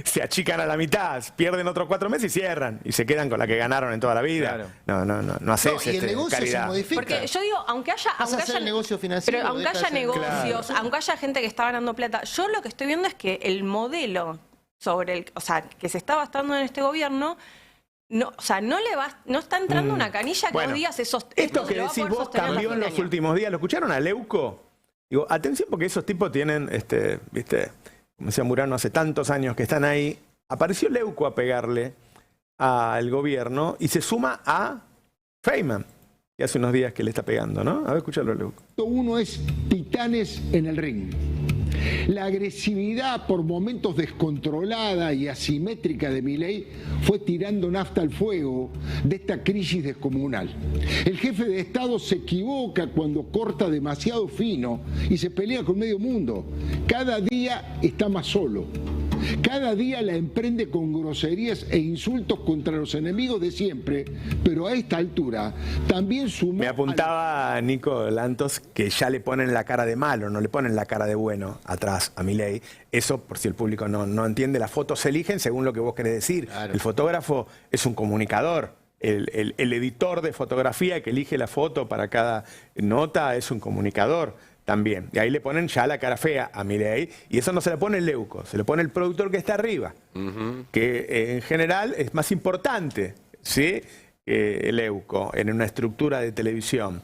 se achican a la mitad, pierden otros 4 meses y cierran, y se quedan con la que ganaron en toda la vida. Claro. No haces No, y el negocio caridad. se modifica. Porque yo digo, aunque haya hacer negocio financiero, pero aunque deja de haya ser negocios, Claro. aunque haya gente que está ganando plata, yo lo que estoy viendo es que el modelo sobre el, o sea, que se está bastando en este gobierno, no, o sea, no está entrando una canilla que Bueno, vos digas esto se que lo va a decís poder vos sostener cambió hasta en fin de los año. últimos días. ¿Lo escucharon a Leuco? Digo, atención porque esos tipos tienen, viste, como decía Murano, hace tantos años que están ahí. Apareció Leuco a pegarle al gobierno y se suma a Feynman, que hace unos días que le está pegando, ¿no? A ver, escuchalo, Leuco. Uno es titanes en el ring. La agresividad por momentos descontrolada y asimétrica de Milei fue tirando nafta al fuego de esta crisis descomunal. El jefe de Estado se equivoca cuando corta demasiado fino y se pelea con medio mundo. Cada día está más solo. Cada día la emprende con groserías e insultos contra los enemigos de siempre, pero a esta altura también sumó... Me apuntaba Nico Lantos que ya le ponen la cara de malo, no le ponen la cara de bueno atrás a Milei. Eso, por si el público no entiende, las fotos se eligen según lo que vos querés decir. Claro. El fotógrafo es un comunicador. El editor de fotografía que elige la foto para cada nota es un comunicador también. Y ahí le ponen ya la cara fea a Milei. Y eso no se le pone el Leuco, se le pone el productor que está arriba. Que en general es más importante, ¿sí? El Leuco en una estructura de televisión.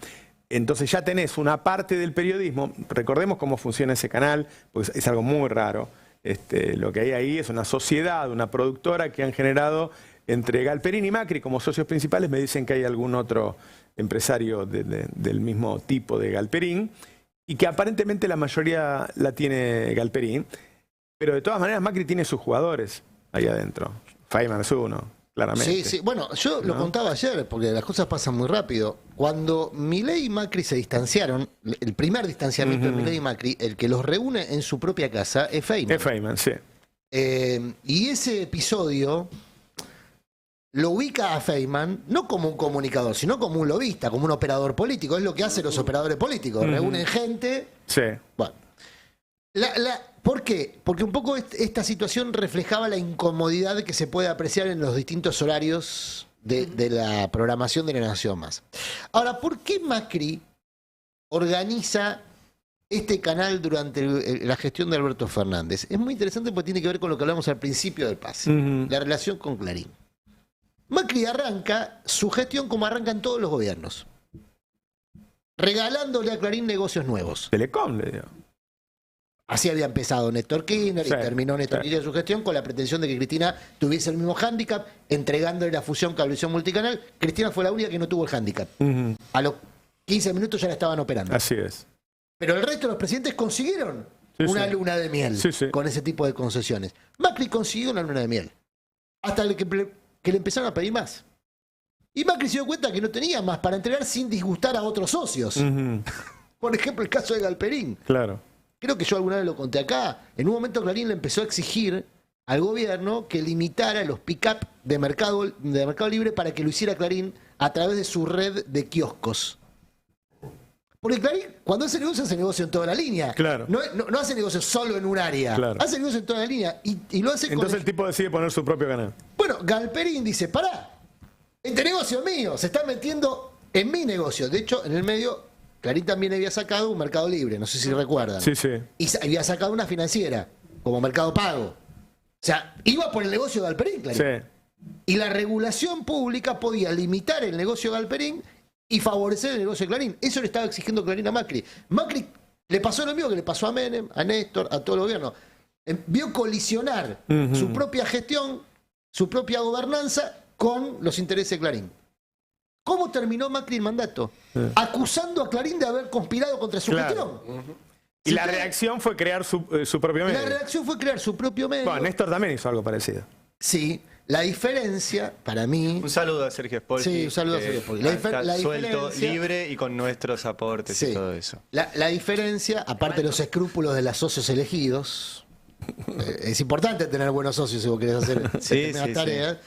Entonces ya tenés una parte del periodismo. Recordemos cómo funciona ese canal, pues es algo muy raro. Lo que hay ahí es una sociedad, una productora que han generado entre Galperín y Macri como socios principales. Me dicen que hay algún otro empresario del mismo tipo de Galperín y que aparentemente la mayoría la tiene Galperín, pero de todas maneras Macri tiene sus jugadores ahí adentro. Feynman es uno, claramente. Sí, sí. Bueno, yo lo contaba ayer, porque las cosas pasan muy rápido. Cuando Milei y Macri se distanciaron, el primer distanciamiento de Milei y Macri, el que los reúne en su propia casa es Feynman. Es Feynman, sí. Y ese episodio lo ubica a Feynman no como un comunicador, sino como un lobista, como un operador político. Es lo que hacen los operadores políticos. Reúnen gente. Sí. Bueno. ¿Por qué? Porque un poco esta situación reflejaba la incomodidad que se puede apreciar en los distintos horarios de la programación de La Nación Más. Ahora, ¿por qué Macri organiza este canal durante la gestión de Alberto Fernández? Es muy interesante porque tiene que ver con lo que hablamos al principio del pase, la relación con Clarín. Macri arranca su gestión como arrancan todos los gobiernos, regalándole a Clarín negocios nuevos. Telecom, le digo. Así había empezado Néstor Kirchner y Sí, terminó Néstor Kirchner su gestión con la pretensión de que Cristina tuviese el mismo hándicap, entregándole la fusión Cablevisión Multicanal. Cristina fue la única que no tuvo el hándicap. A los 15 minutos ya la estaban operando. Así es. Pero el resto de los presidentes consiguieron una luna de miel con ese tipo de concesiones. Macri consiguió una luna de miel. Hasta que le empezaron a pedir más. Y Macri se dio cuenta que no tenía más para entregar sin disgustar a otros socios. Por ejemplo, el caso de Galperín. Claro. Creo que yo alguna vez lo conté acá. En un momento Clarín le empezó a exigir al gobierno que limitara los pick-up de Mercado Libre para que lo hiciera Clarín a través de su red de kioscos. Porque Clarín, cuando hace negocio en toda la línea. Claro. No hace negocio solo en un área. Claro. Hace negocio en toda la línea. Y lo hace con Entonces el tipo decide poner su propio canal. Bueno, Galperín dice, pará, este negocio es mío, se está metiendo en mi negocio. De hecho, en el medio, Clarín también había sacado un Mercado Libre, no sé si recuerdan. Sí, sí. Y había sacado una financiera, como Mercado Pago. O sea, iba por el negocio de Galperín, Clarín. Sí. Y la regulación pública podía limitar el negocio de Galperín y favorecer el negocio de Clarín. Eso le estaba exigiendo Clarín a Macri. Macri le pasó lo mismo que le pasó a Menem, a Néstor, a todo el gobierno. Vio colisionar su propia gestión, su propia gobernanza con los intereses de Clarín. ¿Cómo terminó Macri el mandato? Acusando a Clarín de haber conspirado contra su gestión. Y la reacción fue crear su propio medio. La reacción fue crear su propio medio. Bueno, Néstor también hizo algo parecido. Sí, la diferencia, para mí... Un saludo a Sergio Spolsky. Sí, un saludo a Sergio Spolsky. Está suelto, diferencia- libre y con nuestros aportes Sí. y todo eso. La diferencia, aparte de los escrúpulos de los socios elegidos, es importante tener buenos socios si vos querés hacer determinadas tareas,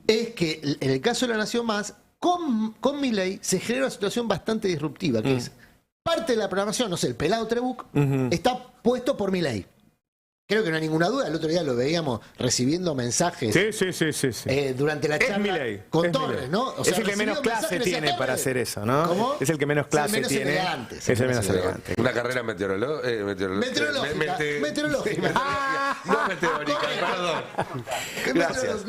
es que en el caso de La Nación Más, con Milei se genera una situación bastante disruptiva, que es parte de la programación, no sé, el pelado Trebuch está puesto por Milei. Creo que no hay ninguna duda. El otro día lo veíamos recibiendo mensajes durante la charla Milei, con Torres, ¿no? O sea, es el que menos clase tiene para hacer eso, ¿no? ¿Cómo? Es el que menos clase tiene. Elegante, es el menos elegante. Una carrera meteorológica. Meteorológica. No meteórica, perdón. Gracias.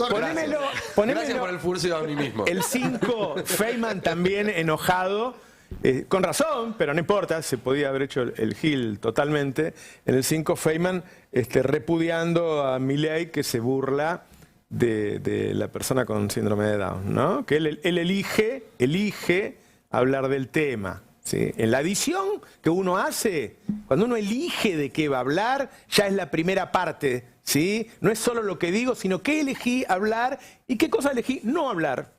Ponémelo por el furcio a mí mismo. El 5, Feynman también enojado. Con razón, pero no importa, se podía haber hecho el Gil totalmente. En el 5, Feynman repudiando a Milei, que se burla de la persona con síndrome de Down, ¿no? Que él elige hablar del tema. ¿Sí? En la edición que uno hace, cuando uno elige de qué va a hablar, ya es la primera parte, ¿sí? No es solo lo que digo, sino qué elegí hablar y qué cosa elegí no hablar.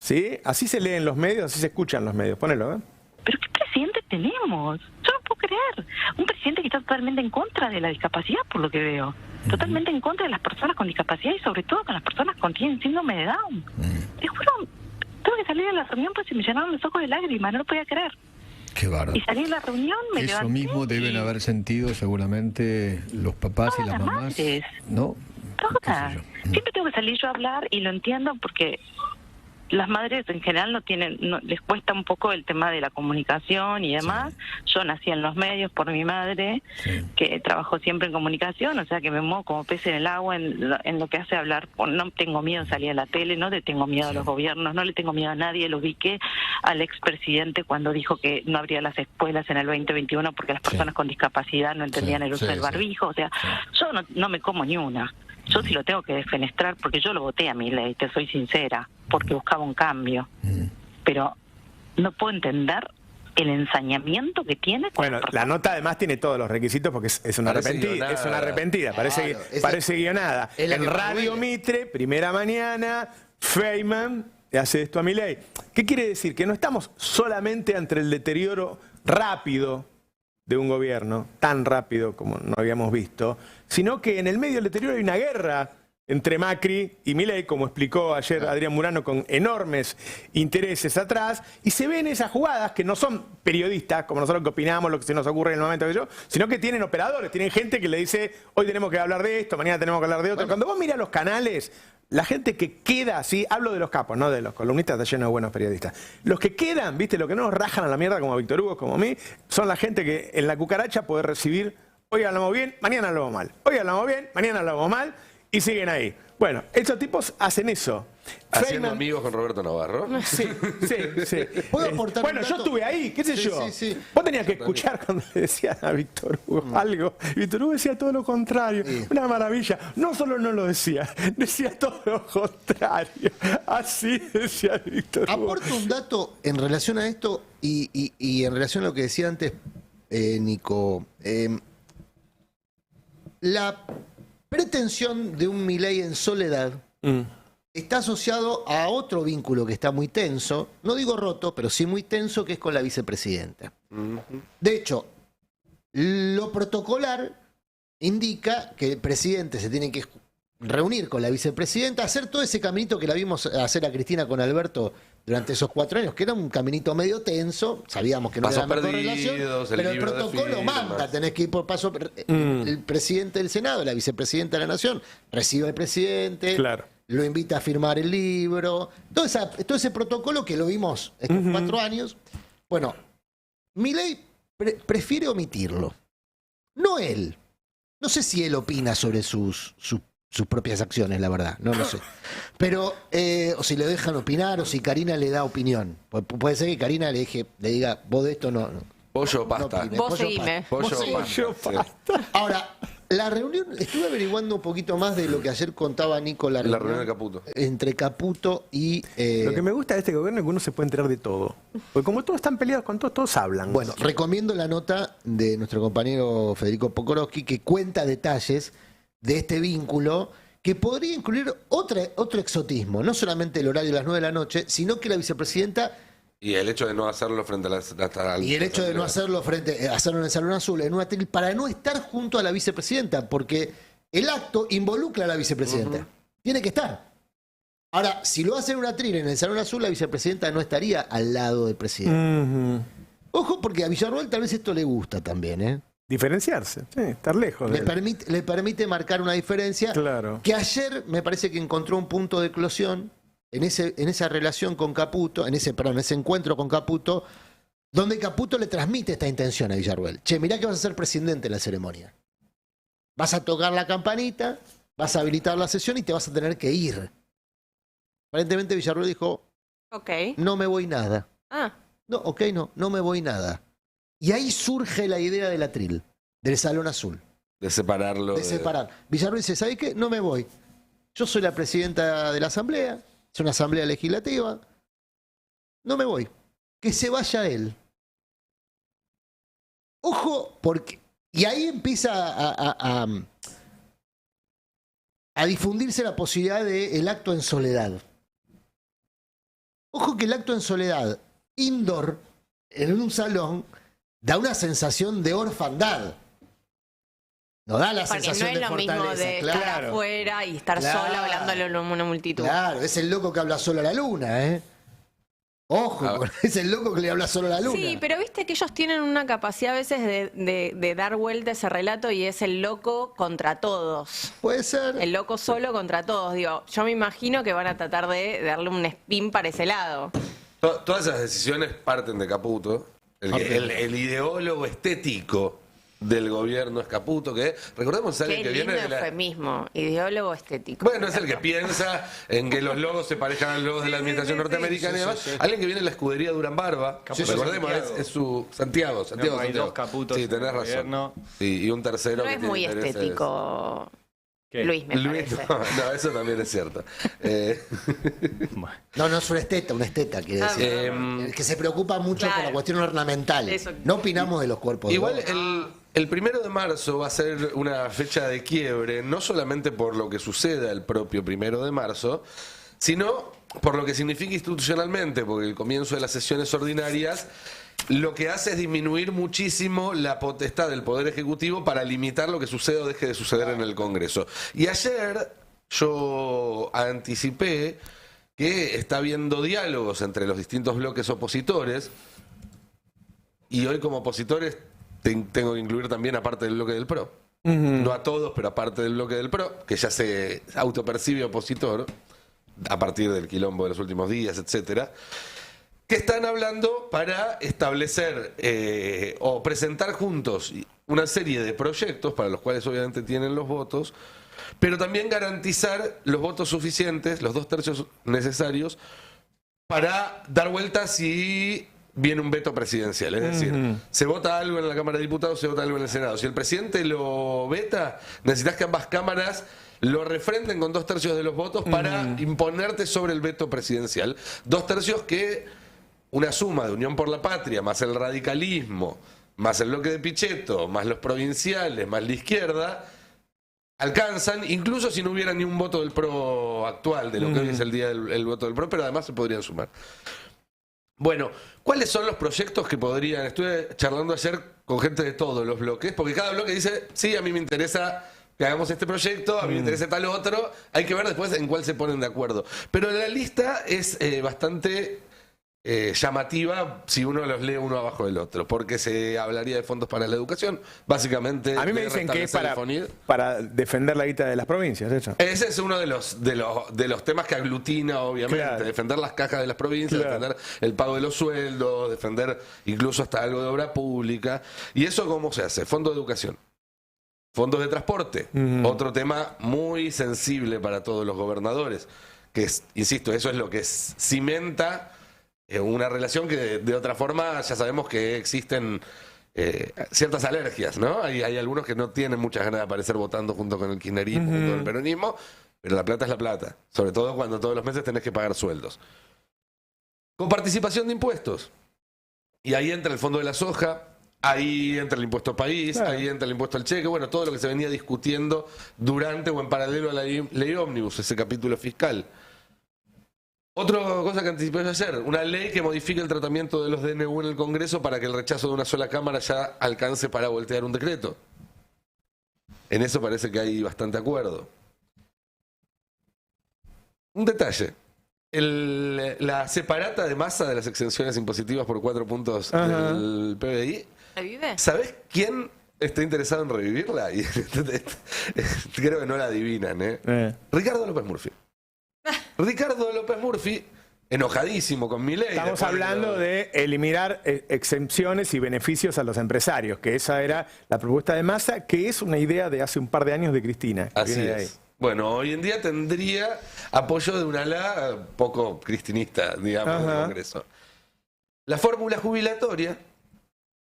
¿Sí? Así se lee en los medios, así se escucha en los medios. Ponelo, ¿eh? ¿Pero qué presidente tenemos? Yo no puedo creer. Un presidente que está totalmente en contra de la discapacidad, por lo que veo. Totalmente en contra de las personas con discapacidad y sobre todo con las personas que tienen síndrome de Down. Te juro, tuve que salir de la reunión pues se me llenaron los ojos de lágrimas, no lo podía creer. Qué bárbaro. Y salí de la reunión, me Eso mismo deben haber sentido seguramente los papás y las mamás. Madres. ¿No? Todas. Siempre tengo que salir yo a hablar y lo entiendo porque las madres en general les cuesta un poco el tema de la comunicación y demás. Sí. Yo nací en los medios por mi madre, que trabajó siempre en comunicación, o sea que me muevo como pez en el agua en lo que hace hablar. No tengo miedo de salir a la tele, no le tengo miedo a los gobiernos, no le tengo miedo a nadie. Lo ubiqué al expresidente cuando dijo que no habría las escuelas en el 2021 porque las personas con discapacidad no entendían el uso del barbijo. O sea, yo no me como ni una. Yo sí lo tengo que defenestrar porque yo lo voté a Milei, te soy sincera, porque buscaba un cambio. Pero no puedo entender el ensañamiento que tiene. Bueno, la nota además tiene todos los requisitos porque es una arrepentida. Es una arrepentida, parece guionada. En Radio Mitre, primera mañana, Feynman hace esto a Milei. ¿Qué quiere decir? Que no estamos solamente ante el deterioro rápido de un gobierno, tan rápido como no habíamos visto, sino que en el medio del deterioro hay una guerra entre Macri y Milei, como explicó ayer Adrián Murano, con enormes intereses atrás, y se ven esas jugadas que no son periodistas, como nosotros que opinamos lo que se nos ocurre en el momento sino que tienen operadores, tienen gente que le dice, hoy tenemos que hablar de esto, mañana tenemos que hablar de otro. Cuando vos mirás los canales, la gente que queda así, hablo de los capos, no de los columnistas, está lleno de buenos periodistas. Los que quedan, viste, los que no nos rajan a la mierda como Víctor Hugo, como a mí, son la gente que en la cucaracha puede recibir, hoy hablamos bien, mañana hablamos mal. Hoy hablamos bien, mañana hablamos mal, y siguen ahí. Bueno, estos tipos hacen eso. Haciendo amigos con Roberto Navarro. Sí. ¿Puedo aportar bueno, yo estuve ahí, qué sé yo. Vos tenías que escuchar cuando le decían a Víctor Hugo algo. Víctor Hugo decía todo lo contrario. Una maravilla. No solo no lo decía todo lo contrario. Así decía Víctor Hugo. Aporto un dato en relación a esto y en relación a lo que decía antes Nico. La pretensión de un Milei en soledad está asociado a otro vínculo que está muy tenso, no digo roto, pero sí muy tenso, que es con la vicepresidenta. De hecho, lo protocolar indica que el presidente se tiene que reunir con la vicepresidenta, hacer todo ese caminito que la vimos hacer a Cristina con Alberto durante esos 4 años, que era un caminito medio tenso, sabíamos que no era la mejor relación, pero el protocolo manda, tenés que ir por paso. El presidente del Senado, la vicepresidenta de la Nación, recibe al presidente, lo invita a firmar el libro, todo ese protocolo que lo vimos estos 4 años. Bueno, Milei prefiere omitirlo. No él. No sé si él opina sobre sus propias acciones, la verdad, no lo sé. Pero, o si le dejan opinar, o si Karina le da opinión. Puede ser que Karina le diga, vos de esto no. Pollo pasta. Vos seguime. Pollo pasta. Ahora, la reunión, estuve averiguando un poquito más de lo que ayer contaba Nico, la reunión de Caputo. Entre Caputo y... Lo que me gusta de este gobierno es que uno se puede enterar de todo. Porque como todos están peleados con todos hablan. Bueno, recomiendo la nota de nuestro compañero Federico Pokorowski, que cuenta detalles de este vínculo que podría incluir otro exotismo, no solamente el horario de las 9 de la noche, sino que la vicepresidenta Y el hecho de no hacerlo frente a la... Y el hecho de no hacerlo hacerlo en el Salón Azul, en un atril, para no estar junto a la vicepresidenta, porque el acto involucra a la vicepresidenta. Tiene que estar. Ahora, si lo hace en un atril en el Salón Azul, la vicepresidenta no estaría al lado del presidente. Ojo, porque a Villarroel tal vez esto le gusta también, ¿eh? Diferenciarse, sí, estar lejos. Le permite marcar una diferencia. Claro. Que ayer me parece que encontró un punto de eclosión en esa relación con Caputo, en ese encuentro con Caputo, donde Caputo le transmite esta intención a Villarroel. Che, mirá que vas a ser presidente en la ceremonia. Vas a tocar la campanita, vas a habilitar la sesión y te vas a tener que ir. Aparentemente Villarroel dijo, no me voy nada. No, no me voy nada. Y ahí surge la idea del atril, del Salón Azul. De separarlo. De separar. Villarroel dice, ¿sabés qué? No me voy. Yo soy la presidenta de la asamblea, es una asamblea legislativa. No me voy. Que se vaya él. Ojo, porque... Y ahí empieza a difundirse la posibilidad del acto en soledad. Ojo que el acto en soledad, indoor, en un salón, da una sensación de orfandad. No da la sensación de fortaleza. Porque no es lo mismo de estar afuera y estar sola hablándole a una multitud. Claro, es el loco que habla solo a la luna, ¿eh? Ojo, es el loco que le habla solo a la luna. Sí, pero viste que ellos tienen una capacidad a veces de dar vuelta a ese relato y es el loco contra todos. Puede ser. El loco solo contra todos. Digo, yo me imagino que van a tratar de darle un spin para ese lado. Todas esas decisiones parten de Caputo. El ideólogo estético del gobierno es Caputo, que recordemos es alguien que viene de eufemismo, ideólogo estético. Bueno, es el que piensa en que los logos se parejan a los logos de la administración norteamericana y demás. Alguien que viene de la escudería Durán Barba. Recordemos, es su Santiago. Hay dos Caputos. Sí, tenés razón. Sí, y un tercero. No que es muy estético. ¿Qué? Luis, me parece. No, eso también es cierto. No es un esteta, quiere decir. El que se preocupa mucho por la cuestión ornamental. No opinamos de los cuerpos. Igual el 1 de marzo va a ser una fecha de quiebre, no solamente por lo que suceda el propio 1 de marzo, sino por lo que significa institucionalmente, porque el comienzo de las sesiones ordinarias lo que hace es disminuir muchísimo la potestad del Poder Ejecutivo para limitar lo que sucede o deje de suceder en el Congreso. Y ayer yo anticipé que está habiendo diálogos entre los distintos bloques opositores, y hoy como opositores tengo que incluir también aparte del bloque del PRO. No a todos, pero aparte del bloque del PRO, que ya se autopercibe opositor a partir del quilombo de los últimos días, etcétera, que están hablando para establecer o presentar juntos una serie de proyectos para los cuales obviamente tienen los votos, pero también garantizar los votos suficientes, los 2/3 necesarios, para dar vuelta si viene un veto presidencial. Es decir, se vota algo en la Cámara de Diputados, se vota algo en el Senado. Si el presidente lo veta, necesitas que ambas cámaras lo refrenden con 2/3 de los votos para imponerte sobre el veto presidencial. 2/3 que una suma de Unión por la Patria, más el radicalismo, más el bloque de Pichetto, más los provinciales, más la izquierda, alcanzan, incluso si no hubiera ni un voto del PRO actual, de lo que hoy es el día del voto del PRO, pero además se podrían sumar. Bueno, ¿cuáles son los proyectos que podrían? Estuve charlando ayer con gente de todos los bloques, porque cada bloque dice, sí, a mí me interesa que hagamos este proyecto, a mí me interesa tal otro, hay que ver después en cuál se ponen de acuerdo. Pero la lista es bastante llamativa si uno los lee uno abajo del otro, porque se hablaría de fondos para la educación, básicamente. A mí me dicen que es para defender la guita de las provincias, ¿eso? Ese es uno de los temas que aglutina, obviamente, defender las cajas de las provincias, defender el pago de los sueldos, defender incluso hasta algo de obra pública. ¿Y eso cómo se hace? Fondo de educación. Fondos de transporte, otro tema muy sensible para todos los gobernadores, que es, insisto, eso es lo que cimenta una relación que de otra forma ya sabemos que existen ciertas alergias, ¿no? Hay algunos que no tienen muchas ganas de aparecer votando junto con el kirchnerismo, junto con el peronismo, pero la plata es la plata, sobre todo cuando todos los meses tenés que pagar sueldos. Con participación de impuestos. Y ahí entra el fondo de la soja, ahí entra el impuesto país, ahí entra el impuesto al cheque, bueno, todo lo que se venía discutiendo durante o en paralelo a la ley ómnibus, ese capítulo fiscal. Otra cosa que anticipé ayer, una ley que modifique el tratamiento de los DNU en el Congreso para que el rechazo de una sola Cámara ya alcance para voltear un decreto. En eso parece que hay bastante acuerdo. Un detalle. La separata de Massa de las exenciones impositivas por 4 puntos del PBI. ¿Revive? ¿Sabés quién está interesado en revivirla? Y creo que no la adivinan, ¿eh? Ricardo López Murphy. Ricardo López Murphy, enojadísimo con Milei. Estamos hablando de eliminar exenciones y beneficios a los empresarios, que esa era la propuesta de Massa, que es una idea de hace un par de años de Cristina. Así es. Bueno, hoy en día tendría apoyo de un ala poco cristinista, digamos, del Congreso. La fórmula jubilatoria,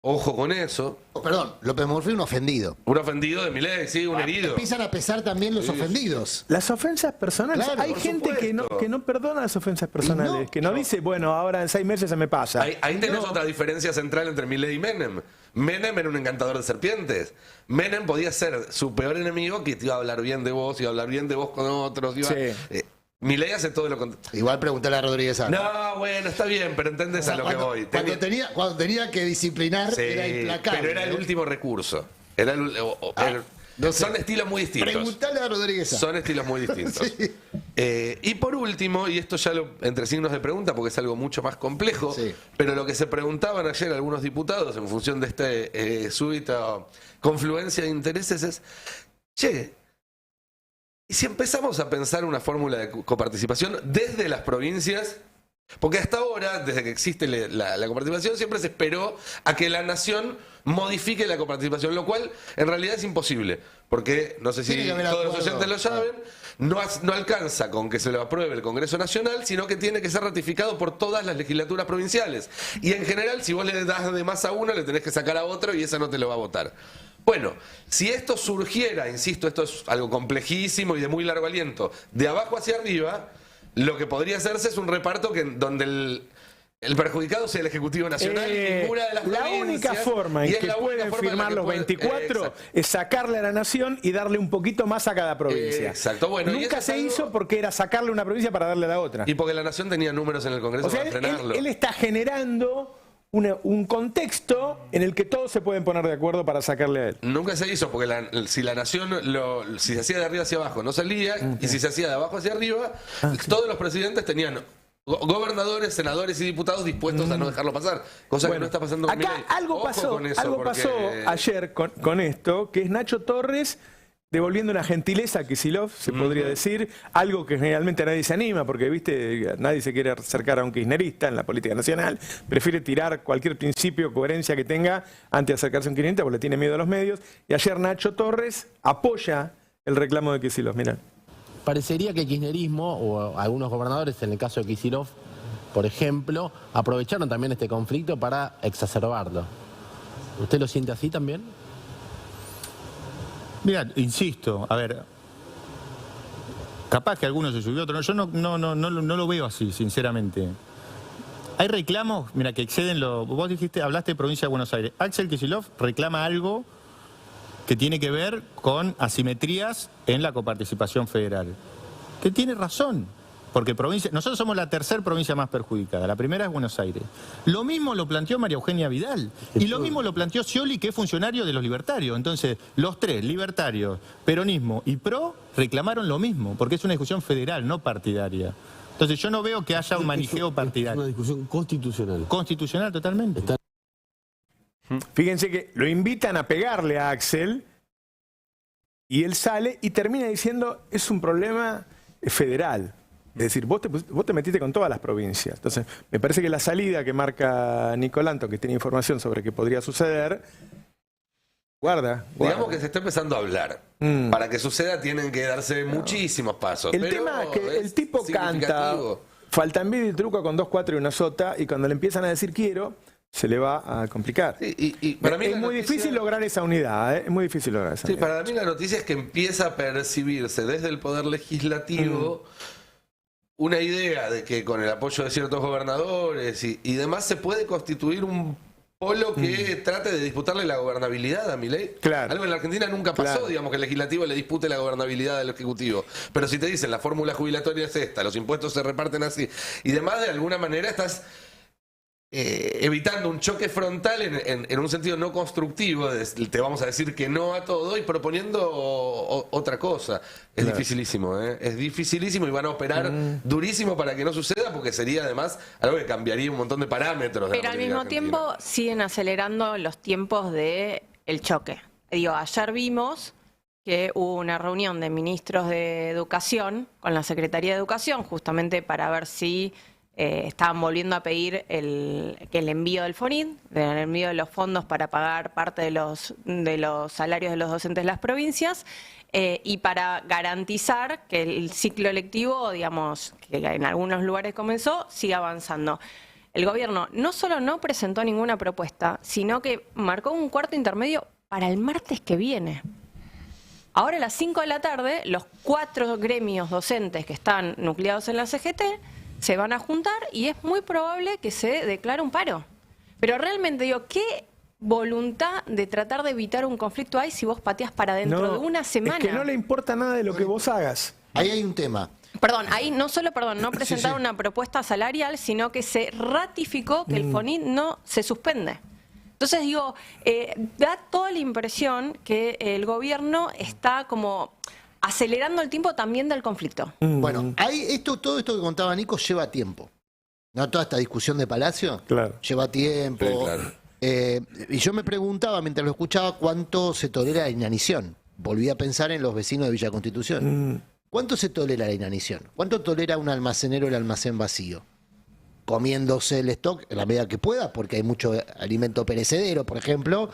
ojo con eso. Perdón, López Murphy un ofendido. Un ofendido de Milei, sí, un herido. Empiezan a pesar también los ofendidos. Las ofensas personales. Claro, hay por gente que no perdona las ofensas personales, que no dice, bueno, ahora en 6 meses se me pasa. Ahí tenés otra diferencia central entre Milei y Menem. Menem era un encantador de serpientes. Menem podía ser su peor enemigo, que te iba a hablar bien de vos, iba a hablar bien de vos con otros. Milei hace todo lo contrario. Igual preguntarle a Rodríguez Ara. No, bueno, está bien, pero entendés a lo que voy. Cuando tenía que disciplinar, era implacable. Pero era el último recurso. Era son estilos muy distintos. Preguntale a Rodríguez Ara. Son estilos muy distintos. Y por último, y esto ya entre signos de pregunta, porque es algo mucho más complejo, pero lo que se preguntaban ayer algunos diputados en función de esta súbita confluencia de intereses es, che, ¿y si empezamos a pensar una fórmula de coparticipación desde las provincias? Porque hasta ahora, desde que existe la coparticipación, siempre se esperó a que la nación modifique la coparticipación, lo cual en realidad es imposible. Porque, no sé si todos los oyentes lo saben, no alcanza con que se lo apruebe el Congreso Nacional, sino que tiene que ser ratificado por todas las legislaturas provinciales. Y en general, si vos le das de más a uno, le tenés que sacar a otro y esa no te lo va a votar. Bueno, si esto surgiera, insisto, esto es algo complejísimo y de muy largo aliento, de abajo hacia arriba, lo que podría hacerse es un reparto donde el perjudicado sea el Ejecutivo Nacional y ninguna de las la provincias. única forma en que pueden firmar los 24 es sacarle a la nación y darle un poquito más a cada provincia. Exacto. Bueno, nunca se hizo porque era sacarle una provincia para darle a la otra. Y porque la nación tenía números en el Congreso o sea, para frenarlo. Él está generando un contexto en el que todos se pueden poner de acuerdo para sacarle a él. Nunca se hizo, porque si la nación, si se hacía de arriba hacia abajo, no salía, y si se hacía de abajo hacia arriba, todos los presidentes tenían gobernadores, senadores y diputados dispuestos a no dejarlo pasar, cosa que no está pasando con acá Milei. algo pasó ayer con esto, que es Nacho Torres devolviendo una gentileza a Kicillof, se podría decir, algo que generalmente nadie se anima, porque viste, nadie se quiere acercar a un kirchnerista en la política nacional, prefiere tirar cualquier principio, coherencia que tenga antes de acercarse a un kirchnerista porque le tiene miedo a los medios, y ayer Nacho Torres apoya el reclamo de Kicillof, mirá. Parecería que el kirchnerismo, o algunos gobernadores, en el caso de Kicillof, por ejemplo, aprovecharon también este conflicto para exacerbarlo. ¿Usted lo siente así también? Mira, insisto, a ver, capaz que alguno se subió, otro no, yo no lo veo así, sinceramente. Hay reclamos, mira, que exceden lo... Vos hablaste de provincia de Buenos Aires. Axel Kicillof reclama algo que tiene que ver con asimetrías en la coparticipación federal. Que tiene razón, porque nosotros somos la tercera provincia más perjudicada, la primera es Buenos Aires. Lo mismo lo planteó María Eugenia Vidal, y lo mismo lo planteó Scioli, que es funcionario de los libertarios. Entonces, los tres, libertarios, peronismo y PRO, reclamaron lo mismo, porque es una discusión federal, no partidaria. Entonces, yo no veo que haya un manijeo partidario. Es una discusión constitucional. Constitucional, totalmente. Fíjense que lo invitan a pegarle a Axel, y él sale y termina diciendo, es un problema federal. Es decir, vos te metiste con todas las provincias. Entonces, me parece que la salida que marca Nicolanto, que tiene información sobre qué podría suceder, guarda. Digamos que se está empezando a hablar. Para que suceda tienen que darse muchísimos pasos. El tema es que el tipo canta, falta envidia y truco con 2, 4 y una sota, y cuando le empiezan a decir quiero, se le va a complicar. Para mí es muy difícil lograr esa unidad, es muy difícil lograr esa unidad. Para mí la noticia es que empieza a percibirse desde el Poder Legislativo una idea de que con el apoyo de ciertos gobernadores y demás se puede constituir un polo que trate de disputarle la gobernabilidad a Milei. Claro. Algo en la Argentina nunca pasó, Claro. digamos, que el legislativo le dispute la gobernabilidad al ejecutivo. Pero si te dicen la fórmula jubilatoria es esta, los impuestos se reparten así, y demás, de alguna manera estás evitando un choque frontal en un sentido no constructivo, te vamos a decir que no a todo y proponiendo otra cosa. Es dificilísimo, ¿eh? Es dificilísimo y van a operar durísimo para que no suceda, porque sería además algo que cambiaría un montón de parámetros. Pero al mismo tiempo siguen acelerando los tiempos del choque. Digo, ayer vimos que hubo una reunión de ministros de Educación con la Secretaría de Educación, justamente para ver si estaban volviendo a pedir que el envío del FONIT, el envío de los fondos para pagar parte de los salarios de los docentes de las provincias, y para garantizar que el ciclo lectivo, digamos, que en algunos lugares comenzó, siga avanzando. El gobierno no solo no presentó ninguna propuesta, sino que marcó un cuarto intermedio para el martes que viene. Ahora a las 5 de la tarde, los 4 gremios docentes que están nucleados en la CGT se van a juntar y es muy probable que se declare un paro. Pero realmente digo, ¿qué voluntad de tratar de evitar un conflicto hay si vos pateás para dentro de una semana? Es que no le importa nada de lo que vos hagas. Ahí hay un tema. Perdón, ahí no solo, no presentaron una propuesta salarial, sino que se ratificó que el FONIT no se suspende. Entonces digo, da toda la impresión que el gobierno está como acelerando el tiempo también del conflicto. Bueno, todo esto que contaba Nico lleva tiempo. ¿No? Toda esta discusión de Palacio lleva tiempo. Sí, claro. Y yo me preguntaba, mientras lo escuchaba, cuánto se tolera la inanición. Volví a pensar en los vecinos de Villa Constitución. ¿Cuánto se tolera la inanición? ¿Cuánto tolera un almacenero el almacén vacío? Comiéndose el stock en la medida que pueda, porque hay mucho alimento perecedero, por ejemplo,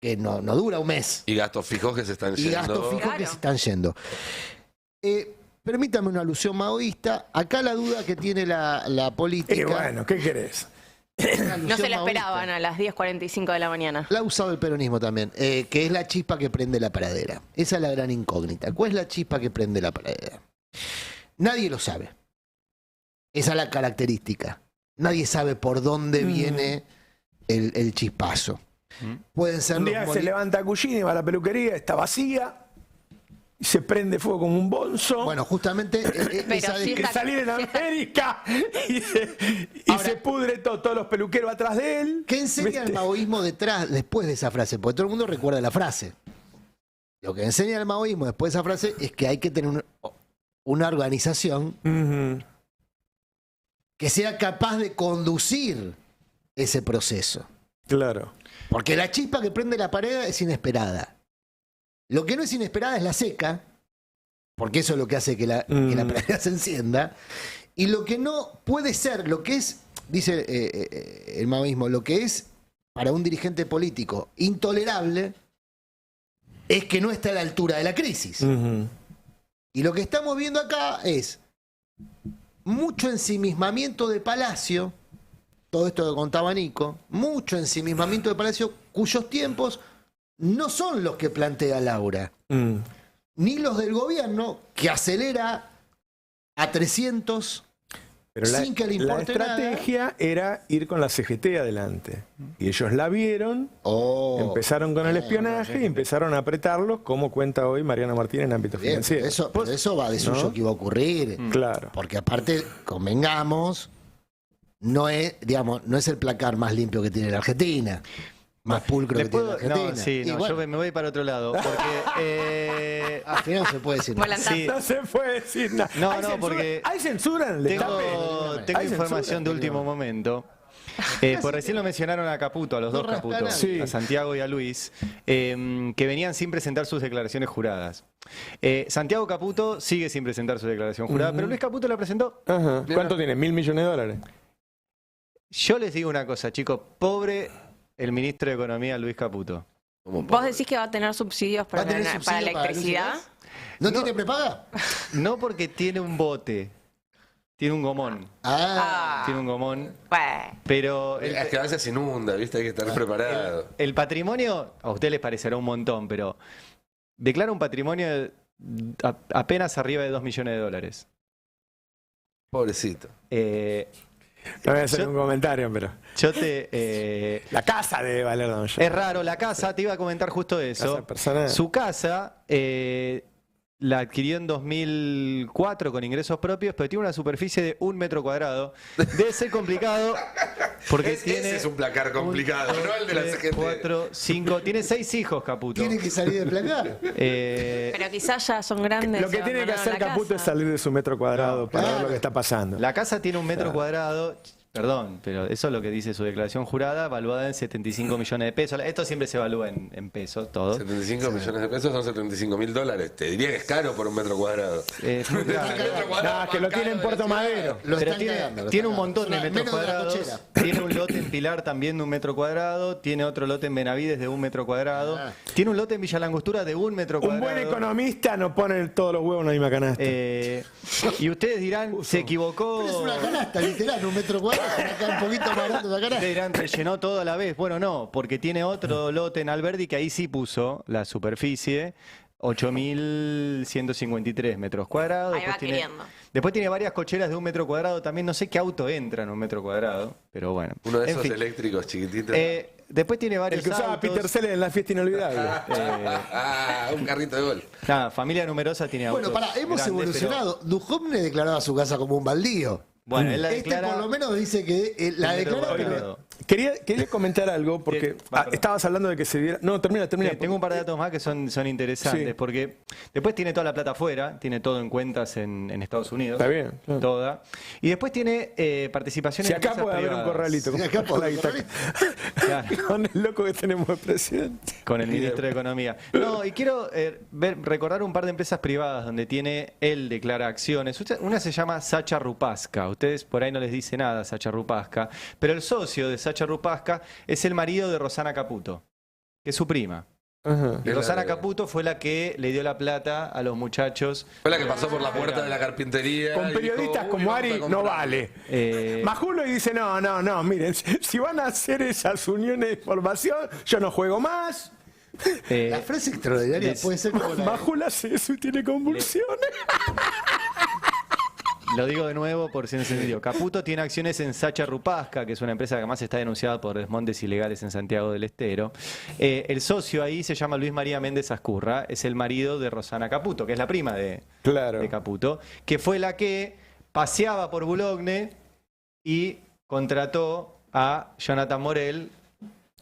que no dura un mes. Y gastos fijos que se están yendo. Y gastos fijos que se están yendo. Permítame una alusión maoísta. Acá la duda que tiene la política... bueno, ¿qué querés? No se la esperaban a las 10:45 de la mañana. La ha usado el peronismo también, que es la chispa que prende la pradera. Esa es la gran incógnita. ¿Cuál es la chispa que prende la pradera? Nadie lo sabe. Esa es la característica. Nadie sabe por dónde viene el chispazo. Pueden ser un día se levanta Cugini, va a la peluquería, está vacía y se prende fuego como un bonzo. Bueno, justamente que salir en América y se pudre todos los peluqueros atrás de él. ¿Qué enseña el maoísmo después de esa frase? Porque todo el mundo recuerda la frase. Lo que enseña el maoísmo después de esa frase es que hay que tener una organización que sea capaz de conducir ese proceso. Claro. Porque la chispa que prende la pared es inesperada. Lo que no es inesperada es la seca, porque eso es lo que hace que la pradera se encienda. Y lo que no puede ser, lo que es, dice el maoísmo, lo que es para un dirigente político intolerable es que no está a la altura de la crisis. Y lo que estamos viendo acá es mucho ensimismamiento de Palacio, todo esto que contaba Nico, mucho ensimismamiento de Palacio, cuyos tiempos no son los que plantea Laura, ni los del gobierno, que acelera a 300 sin que le importe la estrategia era ir con la CGT adelante. Y ellos la vieron, empezaron con el espionaje y empezaron a apretarlos, como cuenta hoy Mariano Martínez en ámbito financiero. Eso va de suyo que iba a ocurrir. Claro. Porque aparte, convengamos, no es el placar más limpio que tiene la Argentina. Más pulcro que tiene la Argentina. Yo me voy para otro lado. Porque. Al final no se puede decir nada. Sí. No se puede decir nada. Porque. ¿Hay censura en el Tengo información de último momento. Por recién lo mencionaron a Caputo, a los dos Caputos, a Santiago y a Luis, que venían sin presentar sus declaraciones juradas. Santiago Caputo sigue sin presentar su declaración jurada, pero Luis Caputo la presentó. ¿Cuánto tiene? ¿1.000 millones de dólares? Yo les digo una cosa, chicos. Pobre el ministro de Economía, Luis Caputo. ¿Vos decís que va a tener subsidios para la electricidad? ¿No tiene prepaga? No, porque tiene un bote. Tiene un gomón. Tiene un gomón. Pero es que a veces se inunda, ¿viste? Hay que estar preparado. El patrimonio, a ustedes les parecerá un montón, pero declara un patrimonio apenas arriba de $2 millones. Pobrecito. No voy a hacer un comentario, pero... Yo te... La casa debe valer, don John. Es raro, la casa, te iba a comentar justo eso. Casa personal. Su casa la adquirió en 2004 con ingresos propios, pero tiene una superficie de 1 metro cuadrado. Debe ser complicado porque tiene... Ese es un placar complicado, no el de la gente. 4, 5... Tiene 6 hijos, Caputo. Tiene que salir de placar. Pero quizás ya son grandes. Lo que tiene que hacer Caputo es salir de su metro cuadrado para ver lo que está pasando. La casa tiene 1 metro cuadrado... Perdón, pero eso es lo que dice su declaración jurada, evaluada en 75 millones de pesos. Esto siempre se evalúa en pesos, todo. 75 millones de pesos son 75.000 dólares. Te diría que es caro por 1 metro cuadrado. Es muy caro. No, que lo tiene en Puerto Madero. Pero tiene un montón de metros cuadrados. Tiene un lote en Pilar también de 1 metro cuadrado. Tiene otro lote en Benavides de 1 metro cuadrado. Tiene un lote en Villa Langostura de 1 metro cuadrado. Un buen economista no pone todos los huevos en la misma canasta. Y ustedes dirán, se equivocó. Es una canasta, literal, 1 metro cuadrado. Acá un poquito más grande la canasta. Ustedes dirán, rellenó todo a la vez. Bueno, no, porque tiene otro lote en Alberdi que ahí sí puso la superficie. 8.153 metros cuadrados. Ahí va queriendo. Después tiene varias cocheras de 1 metro cuadrado. También no sé qué auto entra en 1 metro cuadrado, pero bueno. Uno de En esos fin. eléctricos chiquititos. Después tiene varios El que usaba autos. Peter Sellers en la fiesta inolvidable. Un carrito de gol. Nada, familia numerosa tiene autos. Bueno, hemos grandes, evolucionado. Duhovne declaraba su casa como un baldío. Bueno, él la Este declara... por lo menos dice que la declara, pero... Quería comentar algo, porque estabas hablando de que se diera... No, termina. Tengo un par de datos más que son interesantes, Sí. porque después tiene toda la plata afuera, tiene todo en cuentas en Estados Unidos. Está bien, claro. Toda. Y después tiene participación Si en acá empresas puede haber un privadas. corralito. Sí, acá puede haber un corralito. Claro. Con el loco que tenemos de presidente. Con el ministro de Economía. No, y quiero recordar un par de empresas privadas donde tiene él declara acciones. Una se llama Sacha Rupaska. Ustedes por ahí no les dice nada Sacha Rupaska, pero el socio de Sacha Rupaska es el marido de Rosana Caputo, que es su prima. Ajá. Y Rosana Caputo fue la que le dio la plata a los muchachos. Fue la que pasó por la puerta de la carpintería. Con y periodistas dijo, como "Uy, Ari vamos a no comprar". vale. Majulo y dice, no, miren, si van a hacer esas uniones de formación, yo no juego más. La frase extraordinaria puede ser como la... Majula tiene convulsiones. Lo digo de nuevo por si no se entendió. Caputo tiene acciones en Sacha Rupaska, que es una empresa que además está denunciada por desmontes ilegales en Santiago del Estero. El socio ahí se llama Luis María Méndez Ascurra, es el marido de Rosana Caputo, que es la prima de Caputo, que fue la que paseaba por Boulogne y contrató a Jonathan Morel.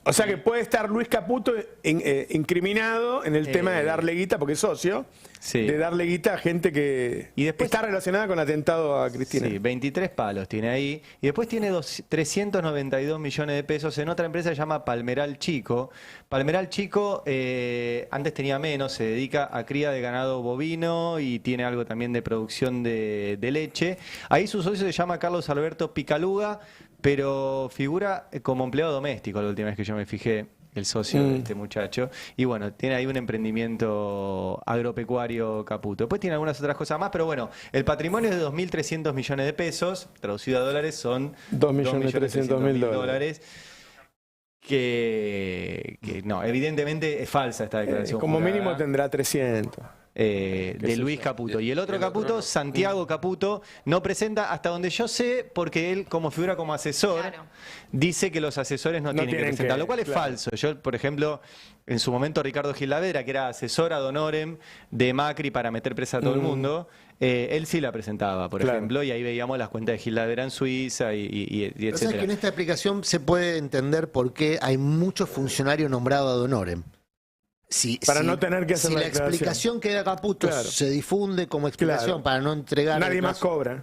O sea que puede estar Luis Caputo incriminado en el tema de darle guita, porque es socio, de darle guita a gente que está relacionada con atentado a Cristina. Sí, 23 palos tiene ahí. Y después tiene 392 millones de pesos en otra empresa que se llama Palmeral Chico. Palmeral Chico antes tenía menos, se dedica a cría de ganado bovino y tiene algo también de producción de leche. Ahí su socio se llama Carlos Alberto Picaluga, pero figura como empleado doméstico la última vez que yo me fijé, el socio de este muchacho. Y bueno, tiene ahí un emprendimiento agropecuario Caputo. Después tiene algunas otras cosas más, pero bueno, el patrimonio es de 2.300 millones de pesos, traducido a dólares son 2.300.000 dólares. Que no, evidentemente es falsa esta declaración. Como jurada. mínimo tendrá 300. De Luis Caputo. Y el otro Caputo, Santiago Caputo, no presenta, hasta donde yo sé, porque él como figura como asesor, dice que los asesores no tienen que presentar, lo cual es falso. Yo, por ejemplo, en su momento Ricardo Giladera, que era asesor ad honorem de Macri para meter presa a todo el mundo, él sí la presentaba, por ejemplo, y ahí veíamos las cuentas de Giladera en Suiza y O sea etcétera. que en esta explicación se puede entender por qué hay muchos funcionarios nombrados ad honorem. Para no tener que hacer si la la declaración. explicación que da Caputo se difunde como explicación para no entregar... Nadie más cobra.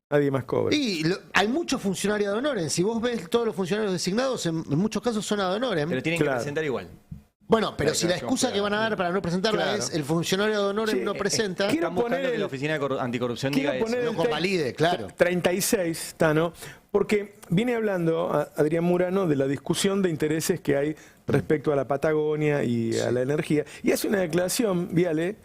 Nadie más cobra. Y hay muchos funcionarios ad honorem. Si vos ves todos los funcionarios designados, en muchos casos son ad honorem. Pero tienen que presentar igual. Bueno, pero La si la declaración excusa que van a dar para no presentarla es el funcionario ad honorem no presenta... Están buscando que la Oficina de Anticorrupción diga eso. Lo convalide, claro. 36, Tano, porque viene hablando Adrián Murano de la discusión de intereses que hay respecto a la Patagonia y a la energía. Y hace una declaración, Viale,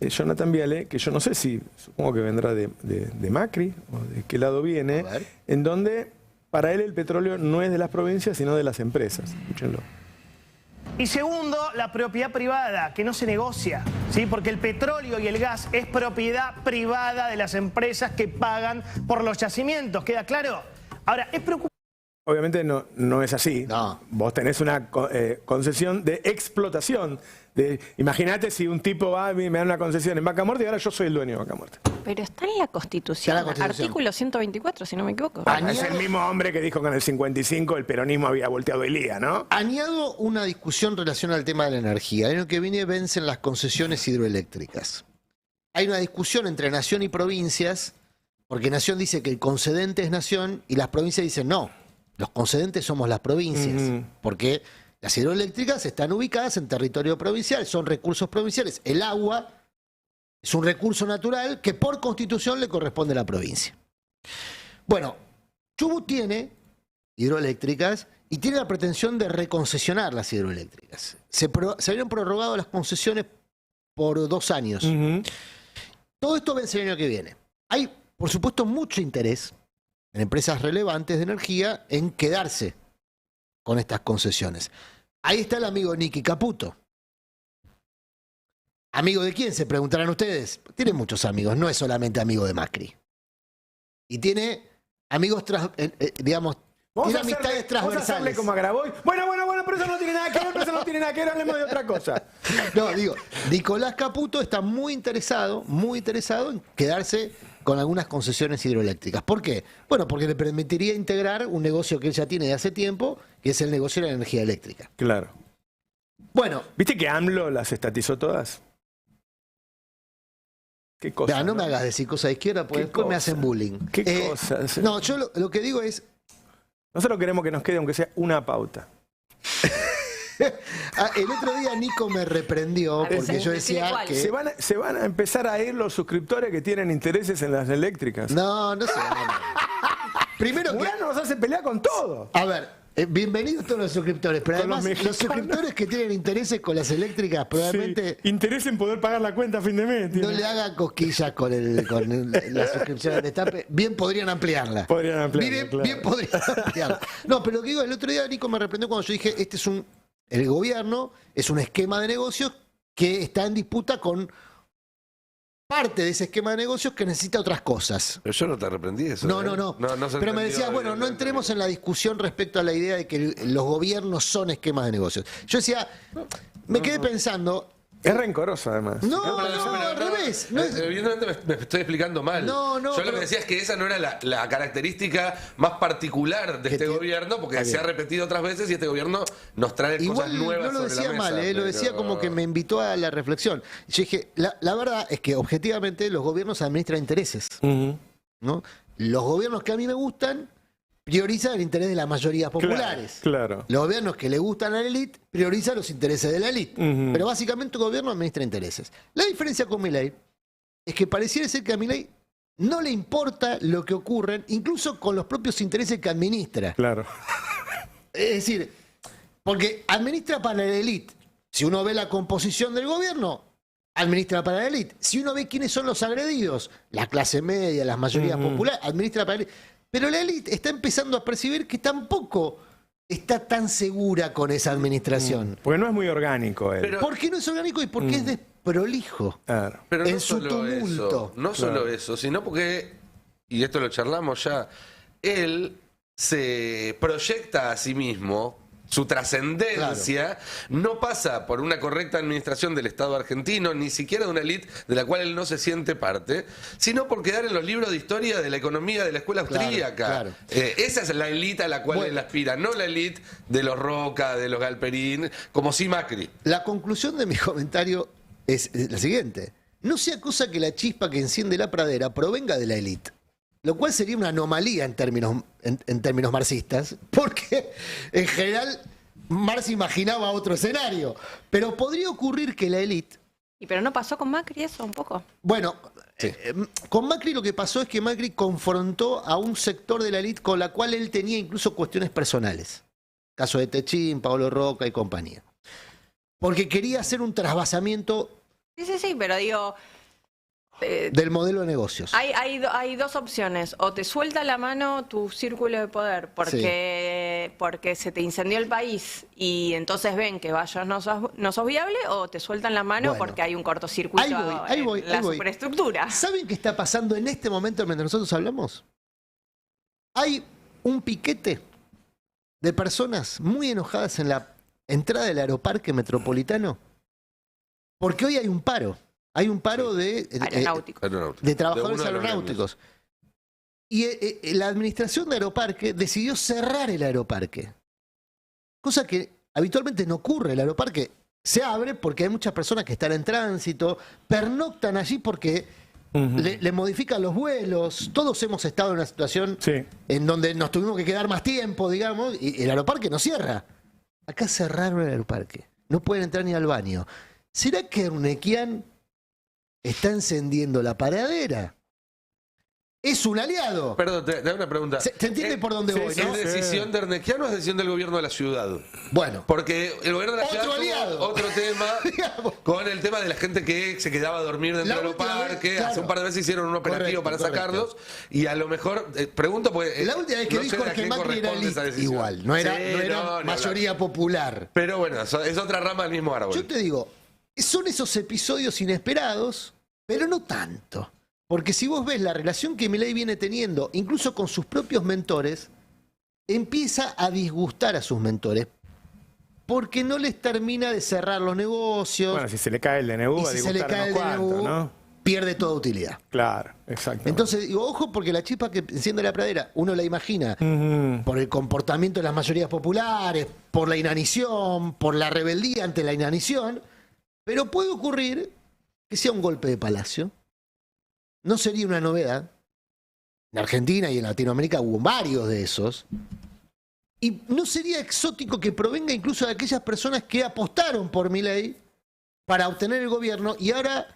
Jonathan Viale, que yo no sé si, supongo que vendrá de Macri, o de qué lado viene, en donde para él el petróleo no es de las provincias, sino de las empresas. Escúchenlo. Y segundo, la propiedad privada, que no se negocia, ¿sí? Porque el petróleo y el gas es propiedad privada de las empresas que pagan por los yacimientos, ¿queda claro? Ahora, es preocupante. Obviamente no es así. No. Vos tenés una concesión de explotación. Imagínate si un tipo va y me da una concesión en Vaca Muerta y ahora yo soy el dueño de Vaca Muerta. Pero está en la Constitución, Está en la Constitución. artículo 124, si no me equivoco. Es el mismo hombre que dijo que en el 55 el peronismo había volteado el día, ¿no? Añado una discusión relacionada al tema de la energía. El año que viene vencen las concesiones hidroeléctricas. Hay una discusión entre nación y provincias, porque nación dice que el concedente es nación y las provincias dicen no, los concedentes somos las provincias, porque las hidroeléctricas están ubicadas en territorio provincial, son recursos provinciales. El agua es un recurso natural que por constitución le corresponde a la provincia. Bueno, Chubut tiene hidroeléctricas y tiene la pretensión de reconcesionar las hidroeléctricas. Se habían prorrogado las concesiones por 2 años. Todo esto vence el año que viene. Hay, por supuesto, mucho interés en empresas relevantes de energía en quedarse con estas concesiones. Ahí está el amigo Nicky Caputo. ¿Amigo de quién? Se preguntarán ustedes. Tiene muchos amigos, no es solamente amigo de Macri. Y tiene amigos, digamos, tiene amistades transversales. Vamos a hacerle como a Graboy. Bueno, pero eso no tiene nada que ver, hablemos de otra cosa. No, digo, Nicolás Caputo está muy interesado en quedarse con algunas concesiones hidroeléctricas. ¿Por qué? Bueno, porque le permitiría integrar un negocio que él ya tiene de hace tiempo, que es el negocio de la energía eléctrica. Claro. Bueno. ¿Viste que AMLO las estatizó todas? ¿Qué cosa? No me hagas decir cosas de izquierda, porque después me hacen bullying. ¿Qué cosas? No, yo lo que digo es... Nosotros queremos que nos quede, aunque sea una pauta. El otro día Nico me reprendió porque yo decía que... Se van a empezar a ir los suscriptores que tienen intereses en las eléctricas. No se van. Primero que... nos hace pelear con todo. A ver, bienvenidos todos los suscriptores, pero además los suscriptores que tienen intereses con las eléctricas probablemente... Sí, interés en poder pagar la cuenta a fin de mes. No le hagan cosquillas con la suscripción de Destape. Bien podrían ampliarla. Bien podrían ampliarla. No, pero lo que digo, el otro día Nico me reprendió cuando yo dije, el gobierno es un esquema de negocios que está en disputa con parte de ese esquema de negocios que necesita otras cosas. Pero yo no te reprendí eso. No. Pero me decías, bueno, no entremos en la discusión respecto a la idea de que los gobiernos son esquemas de negocios. Yo decía, me quedé pensando... Es rencoroso, además. No, al revés. Evidentemente me estoy explicando mal. Yo lo que decía es que esa no era la característica más particular de este gobierno, porque se ha repetido otras veces y este gobierno nos trae cosas nuevas. No lo decía sobre la mesa, mal, lo decía como que me invitó a la reflexión. Yo dije, la verdad es que objetivamente los gobiernos administran intereses. ¿No? Los gobiernos que a mí me gustan priorizan el interés de las mayorías populares. Claro. Los gobiernos que le gustan a la élite priorizan los intereses de la élite. Pero básicamente el gobierno administra intereses. La diferencia con Milei es que pareciera ser que a Milei no le importa lo que ocurre, incluso con los propios intereses que administra. Claro. Es decir, porque administra para la élite. Si uno ve la composición del gobierno, administra para la élite. Si uno ve quiénes son los agredidos, la clase media, las mayorías populares, administra para la élite. Pero la élite está empezando a percibir que tampoco está tan segura con esa administración. Porque no es muy orgánico él. ¿Por qué no es orgánico? Y porque es desprolijo. Claro. Pero en no su solo tumulto. eso, no solo eso, sino porque, y esto lo charlamos ya, él se proyecta a sí mismo. Su trascendencia no pasa por una correcta administración del Estado argentino, ni siquiera de una élite de la cual él no se siente parte, sino por quedar en los libros de historia de la economía de la escuela austríaca. Esa es la élite a la cual él aspira, no la élite de los Roca, de los Galperín, como sí Macri. La conclusión de mi comentario es la siguiente. No sea cosa que la chispa que enciende la pradera provenga de la élite. Lo cual sería una anomalía en términos marxistas, porque en general Marx imaginaba otro escenario. Pero podría ocurrir que la élite... Pero no pasó con Macri eso un poco. Bueno, con Macri lo que pasó es que Macri confrontó a un sector de la élite con la cual él tenía incluso cuestiones personales. Caso de Techín, Pablo Roca y compañía. Porque quería hacer un trasvasamiento... Sí, pero digo... del modelo de negocios. Hay dos opciones. O te suelta la mano tu círculo de poder porque se te incendió el país y entonces ven que Bayos no sos viable, o te sueltan la mano porque hay un cortocircuito en la superestructura. ¿Saben qué está pasando en este momento mientras nosotros hablamos? Hay un piquete de personas muy enojadas en la entrada del Aeroparque Metropolitano, porque hoy hay un paro. Hay un paro de trabajadores aeronáuticos. Y la administración de Aeroparque decidió cerrar el Aeroparque. Cosa que habitualmente no ocurre. El Aeroparque se abre porque hay muchas personas que están en tránsito, pernoctan allí porque le modifican los vuelos. Todos hemos estado en una situación en donde nos tuvimos que quedar más tiempo, digamos, y el Aeroparque no cierra. Acá cerraron el Aeroparque. No pueden entrar ni al baño. ¿Será que Ernequian está encendiendo la paradera? Es un aliado. Perdón, te hago una pregunta. ¿Te entiende por dónde voy, no? ¿Es decisión de Ernequian o es decisión del gobierno de la ciudad? Bueno. Porque el gobierno de la ciudad aliado. tuvo otro tema con el tema de la gente que se quedaba a dormir dentro del parque. Claro. Hace un par de veces hicieron un operativo para sacarlos. Y a lo mejor, pregunto, porque la última vez que dijo que Macri era igual. No era mayoría popular. Pero bueno, es otra rama del mismo árbol. Yo te digo, son esos episodios inesperados, pero no tanto. Porque si vos ves la relación que Milei viene teniendo, incluso con sus propios mentores, empieza a disgustar a sus mentores. Porque no les termina de cerrar los negocios. Bueno, si se le cae el DNU, si se le cae el DNU, ¿no? Pierde toda utilidad. Claro, exacto. Entonces, digo, ojo, porque la chispa que enciende la pradera, uno la imagina por el comportamiento de las mayorías populares, por la inanición, por la rebeldía ante la inanición, pero puede ocurrir que sea un golpe de palacio. No sería una novedad. En Argentina y en Latinoamérica hubo varios de esos. Y no sería exótico que provenga incluso de aquellas personas que apostaron por Milei para obtener el gobierno y ahora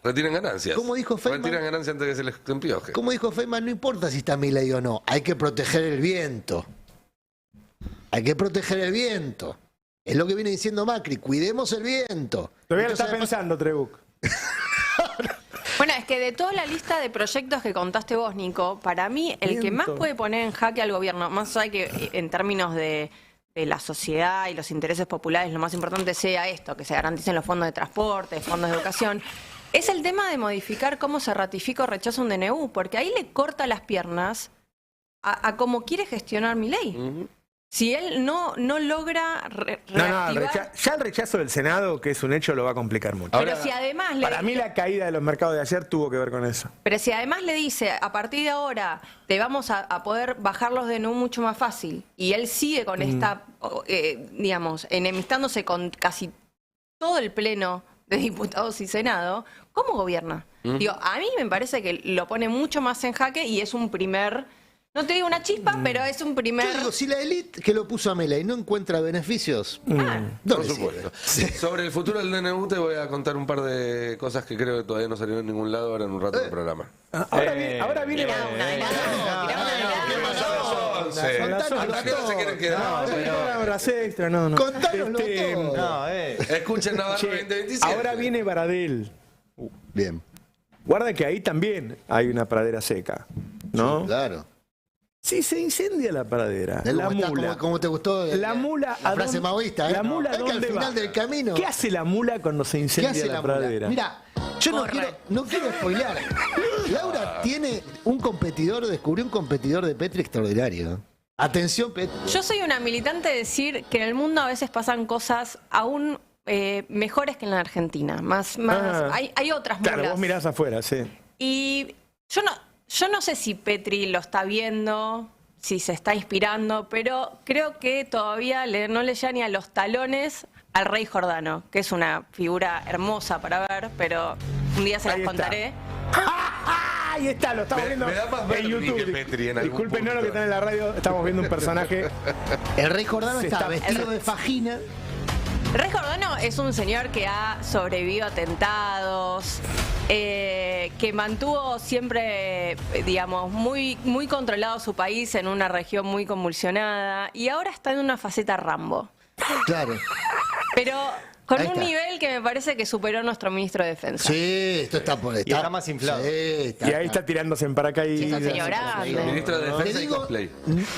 retiran ganancias. ¿Cómo dijo Feynman? Retiran ganancias antes de que se les empioje. Como dijo Feynman, no importa si está Milei o no, hay que proteger el viento. Hay que proteger el viento. Es lo que viene diciendo Macri, cuidemos el viento. Todavía lo está pensando, Trebuch. Bueno, es que de toda la lista de proyectos que contaste vos, Nico, para mí el que más puede poner en jaque al gobierno, más allá de que en términos de la sociedad y los intereses populares, lo más importante sea esto, que se garanticen los fondos de transporte, fondos de educación, es el tema de modificar cómo se ratifica o rechaza un DNU, porque ahí le corta las piernas a cómo quiere gestionar Milei. Si él no logra reactivar... ya el rechazo del Senado, que es un hecho, lo va a complicar mucho. Pero ahora, si además para mí la caída de los mercados de ayer tuvo que ver con eso. Pero si además le dice, a partir de ahora te vamos a poder bajar los DNU mucho más fácil, y él sigue con esta, digamos, enemistándose con casi todo el pleno de diputados y Senado, ¿cómo gobierna? Digo, a mí me parece que lo pone mucho más en jaque y es un primer... No te digo una chispa, pero es un primer... Yo digo, si la élite que lo puso a Milei no encuentra beneficios... Por supuesto. Sobre el futuro del DNU te voy a contar un par de cosas que creo que todavía no salieron en ningún lado ahora en un rato del programa. Ahora viene... Escuchen Navarro 2027. Ahora viene Baradel. Bien. Guarda que ahí también hay una pradera seca, ¿no? Sí, claro. Si se incendia la pradera, la mula. ¿Cómo te gustó la mula, la frase maoísta? La mula, es que al final del camino. ¿Qué hace la mula cuando se incendia la pradera? Mira, yo no quiero spoilear. Laura tiene un competidor, descubrió un competidor de Petri extraordinario. Atención, Petri. Yo soy una militante de decir que en el mundo a veces pasan cosas aún mejores que en la Argentina. Hay otras mulas. Claro, vos mirás afuera, sí. Y yo no sé si Petri lo está viendo, si se está inspirando, pero creo que todavía no le llega ni a los talones al rey Jordano, que es una figura hermosa para ver, pero un día se las contaré. Ahí está, lo estamos viendo en YouTube. Disculpen, no lo que están en la radio, estamos viendo un personaje. El rey Jordano está vestido de fajina. El rey Jordano es un señor que ha sobrevivido a atentados, que mantuvo siempre, digamos, muy controlado su país en una región muy convulsionada y ahora está en una faceta Rambo. Claro. Pero Con Ahí un está. nivel que me parece que superó nuestro ministro de Defensa. Sí, esto está por Y está más inflado. Sí, Y ahí está tirándose en paracaídas. Esa señora. Ministro de Te Defensa y digo, cosplay.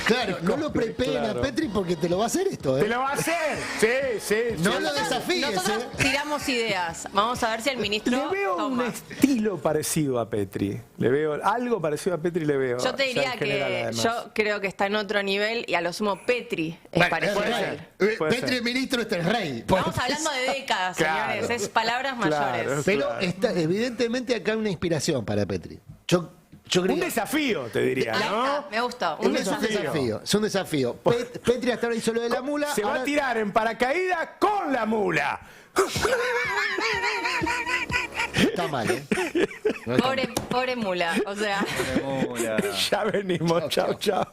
claro, no lo Cosplay, prepeguen claro. a Petri porque te lo va a hacer esto, ¡Te lo va a hacer! Sí, sí. No sí. lo desafíes, Nosotros tiramos ideas. Vamos a ver si el ministro Le veo un toma. estilo parecido a Petri. Le veo algo parecido a Petri, le veo. Yo te ya diría en general, que además. yo creo que está en otro nivel y a lo sumo Petri es Bueno, parecido puede a ser. él. Puede Petri ser. es ministro, este es rey. Estamos hablando de décadas, Claro. señores. Es palabras Claro. mayores. Pero Claro. está, evidentemente acá hay una inspiración para Petri. Yo creo Un que desafío, te diría, Ahí ¿no? está, me gustó. es un desafío. Es un desafío. Petri hasta ahora hizo lo de la mula. Se va ahora- a tirar en paracaídas con la mula. Está mal, ¿eh? Pobre mula. O sea. Hola. Ya venimos. Chao, chao.